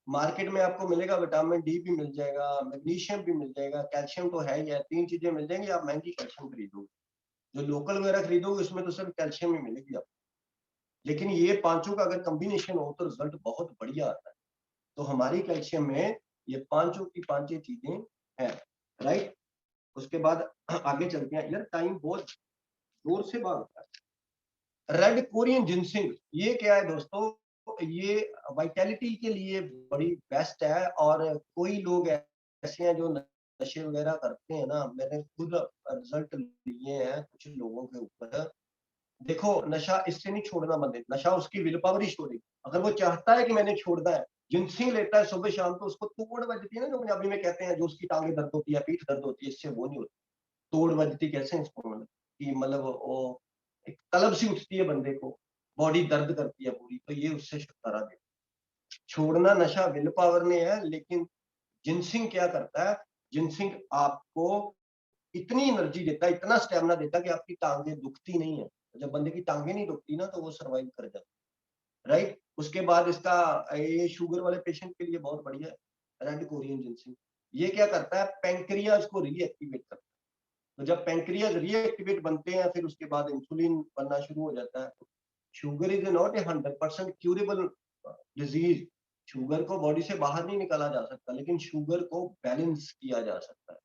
[SPEAKER 1] मार्केट में आपको मिलेगा, विटामिन डी भी मिल जाएगा, मैग्नीशियम भी मिल जाएगा, कैल्शियम तो है ही है, 3 चीजें मिल जाएंगी। आप महंगी कैल्शियम खरीदोगे, जो लोकल वगैरह खरीदोगे उसमें तो सिर्फ कैल्शियम ही मिलेगी आपको। लेकिन ये पांचों का अगर कॉम्बिनेशन हो तो रिजल्ट बहुत बढ़िया आता है। तो हमारी कैल्शियम में ये पांचों की पांचों चीजें हैं, राइट। उसके बाद आगे चलते हैं, यार टाइम बहुत जोर से भागता है। रेड कोरियन जिनसिंग, ये क्या है दोस्तों? ये वाइटैलिटी के लिए बड़ी बेस्ट है। और कोई लोग ऐसे हैं जो नशे वगैरह करते हैं ना, मैंने खुद रिजल्ट लिए हैं कुछ लोगों के ऊपर। देखो, नशा इससे नहीं छोड़ना बंदे, नशा उसकी विल पावर ही छोड़ेगी। अगर वो चाहता है कि मैंने छोड़ना है, जिनसिंग लेता है सुबह शाम, तो उसको तोड़ बजती है ना, जो पंजाबी में कहते हैं, जो उसकी टांगे दर्द होती है, पीठ दर्द होती है, इससे वो नहीं होती। तोड़ बजती कैसे इसको, मतलब कि मतलब वो एक तलब सी उठती है बंदे को, बॉडी दर्द करती है पूरी, तो ये उससे छुटकारा दे। छोड़ना नशा विल पावर में है, लेकिन जिनसिंग क्या करता है? जिनसिंग आपको इतनी एनर्जी देता है, इतना स्टेमिना देता है कि आपकी टांगे दुखती नहीं है। जब बंदे की टांगे नहीं दुखती ना, तो वो सर्वाइव कर जाता है, राइट। उसके बाद इसका, ये शुगर वाले पेशेंट के लिए बहुत बढ़िया है रेड कोरियन जिनसिंग। ये क्या करता है? पेंक्रियाज को रीएक्टिवेट करता है। तो जब पेंक्रियाज रीएक्टिवेट बनते हैं, फिर उसके बाद इंसुलिन बनना शुरू हो जाता है। Sugar is not a 100% curable disease. Sugar को बॉडी से बाहर नहीं निकाला जा सकता, लेकिन शुगर को बैलेंस किया जा सकता है,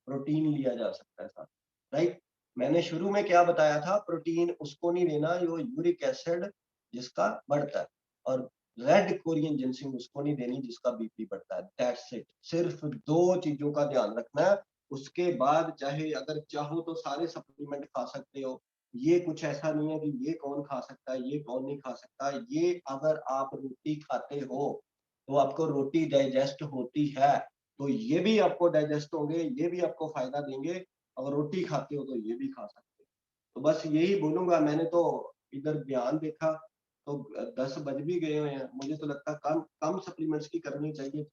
[SPEAKER 1] प्रोटीन लिया जा सकता है साथ, राइट। मैंने शुरू में क्या बताया था, प्रोटीन उसको नहीं देना जो यूरिक एसिड जिसका बढ़ता है, और रेड कोरियन जिनसिंग उसको नहीं देनी जिसका बीपी बढ़ता है। That's it. सिर्फ 2 चीजों का ध्यान रखना है। उसके बाद चाहे अगर चाहो तो सारे सप्लीमेंट खा सकते हो। ये कुछ ऐसा नहीं है कि ये कौन खा सकता है, ये कौन नहीं खा सकता। ये अगर आप रोटी खाते हो तो आपको रोटी डाइजेस्ट होती है, तो ये भी आपको डाइजेस्ट होंगे, ये भी आपको फायदा देंगे। अगर रोटी खाते हो तो ये भी खा सकते हो। तो बस यही बोलूंगा। मैंने तो इधर ध्यान देखा तो 10 बज भी गए हुए हैं। मुझे तो लगता है कम कम सप्लीमेंट्स की करनी चाहिए।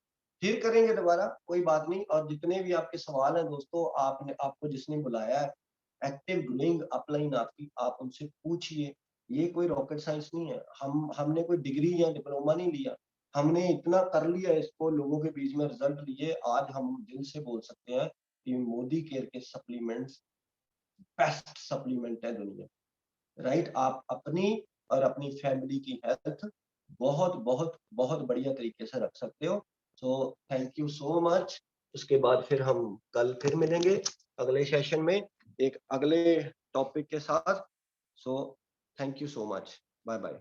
[SPEAKER 1] फिर करेंगे दोबारा, कोई बात नहीं। और जितने भी आपके सवाल हैं दोस्तों, आपने आपको जिसने बुलाया है, एक्टिव ग्रोइंग अपलाइन आपकी, आप उनसे पूछिए। ये कोई रॉकेट साइंस नहीं है। हमने कोई डिग्री या डिप्लोमा नहीं लिया। हमने इतना कर लिया इसको, लोगों के बीच में रिजल्ट लिए। आज हम दिल से बोल सकते हैं कि मोदी केयर के सप्लीमेंट्स बेस्ट सप्लीमेंट है दुनिया। राइट। आप अपनी और अपनी फैमिली की हेल्थ बहुत बहुत बहुत बढ़िया तरीके से रख सकते हो। सो थैंक यू सो मच। उसके बाद फिर हम कल फिर मिलेंगे अगले सेशन में एक अगले टॉपिक के साथ। So thank you so much. Bye bye.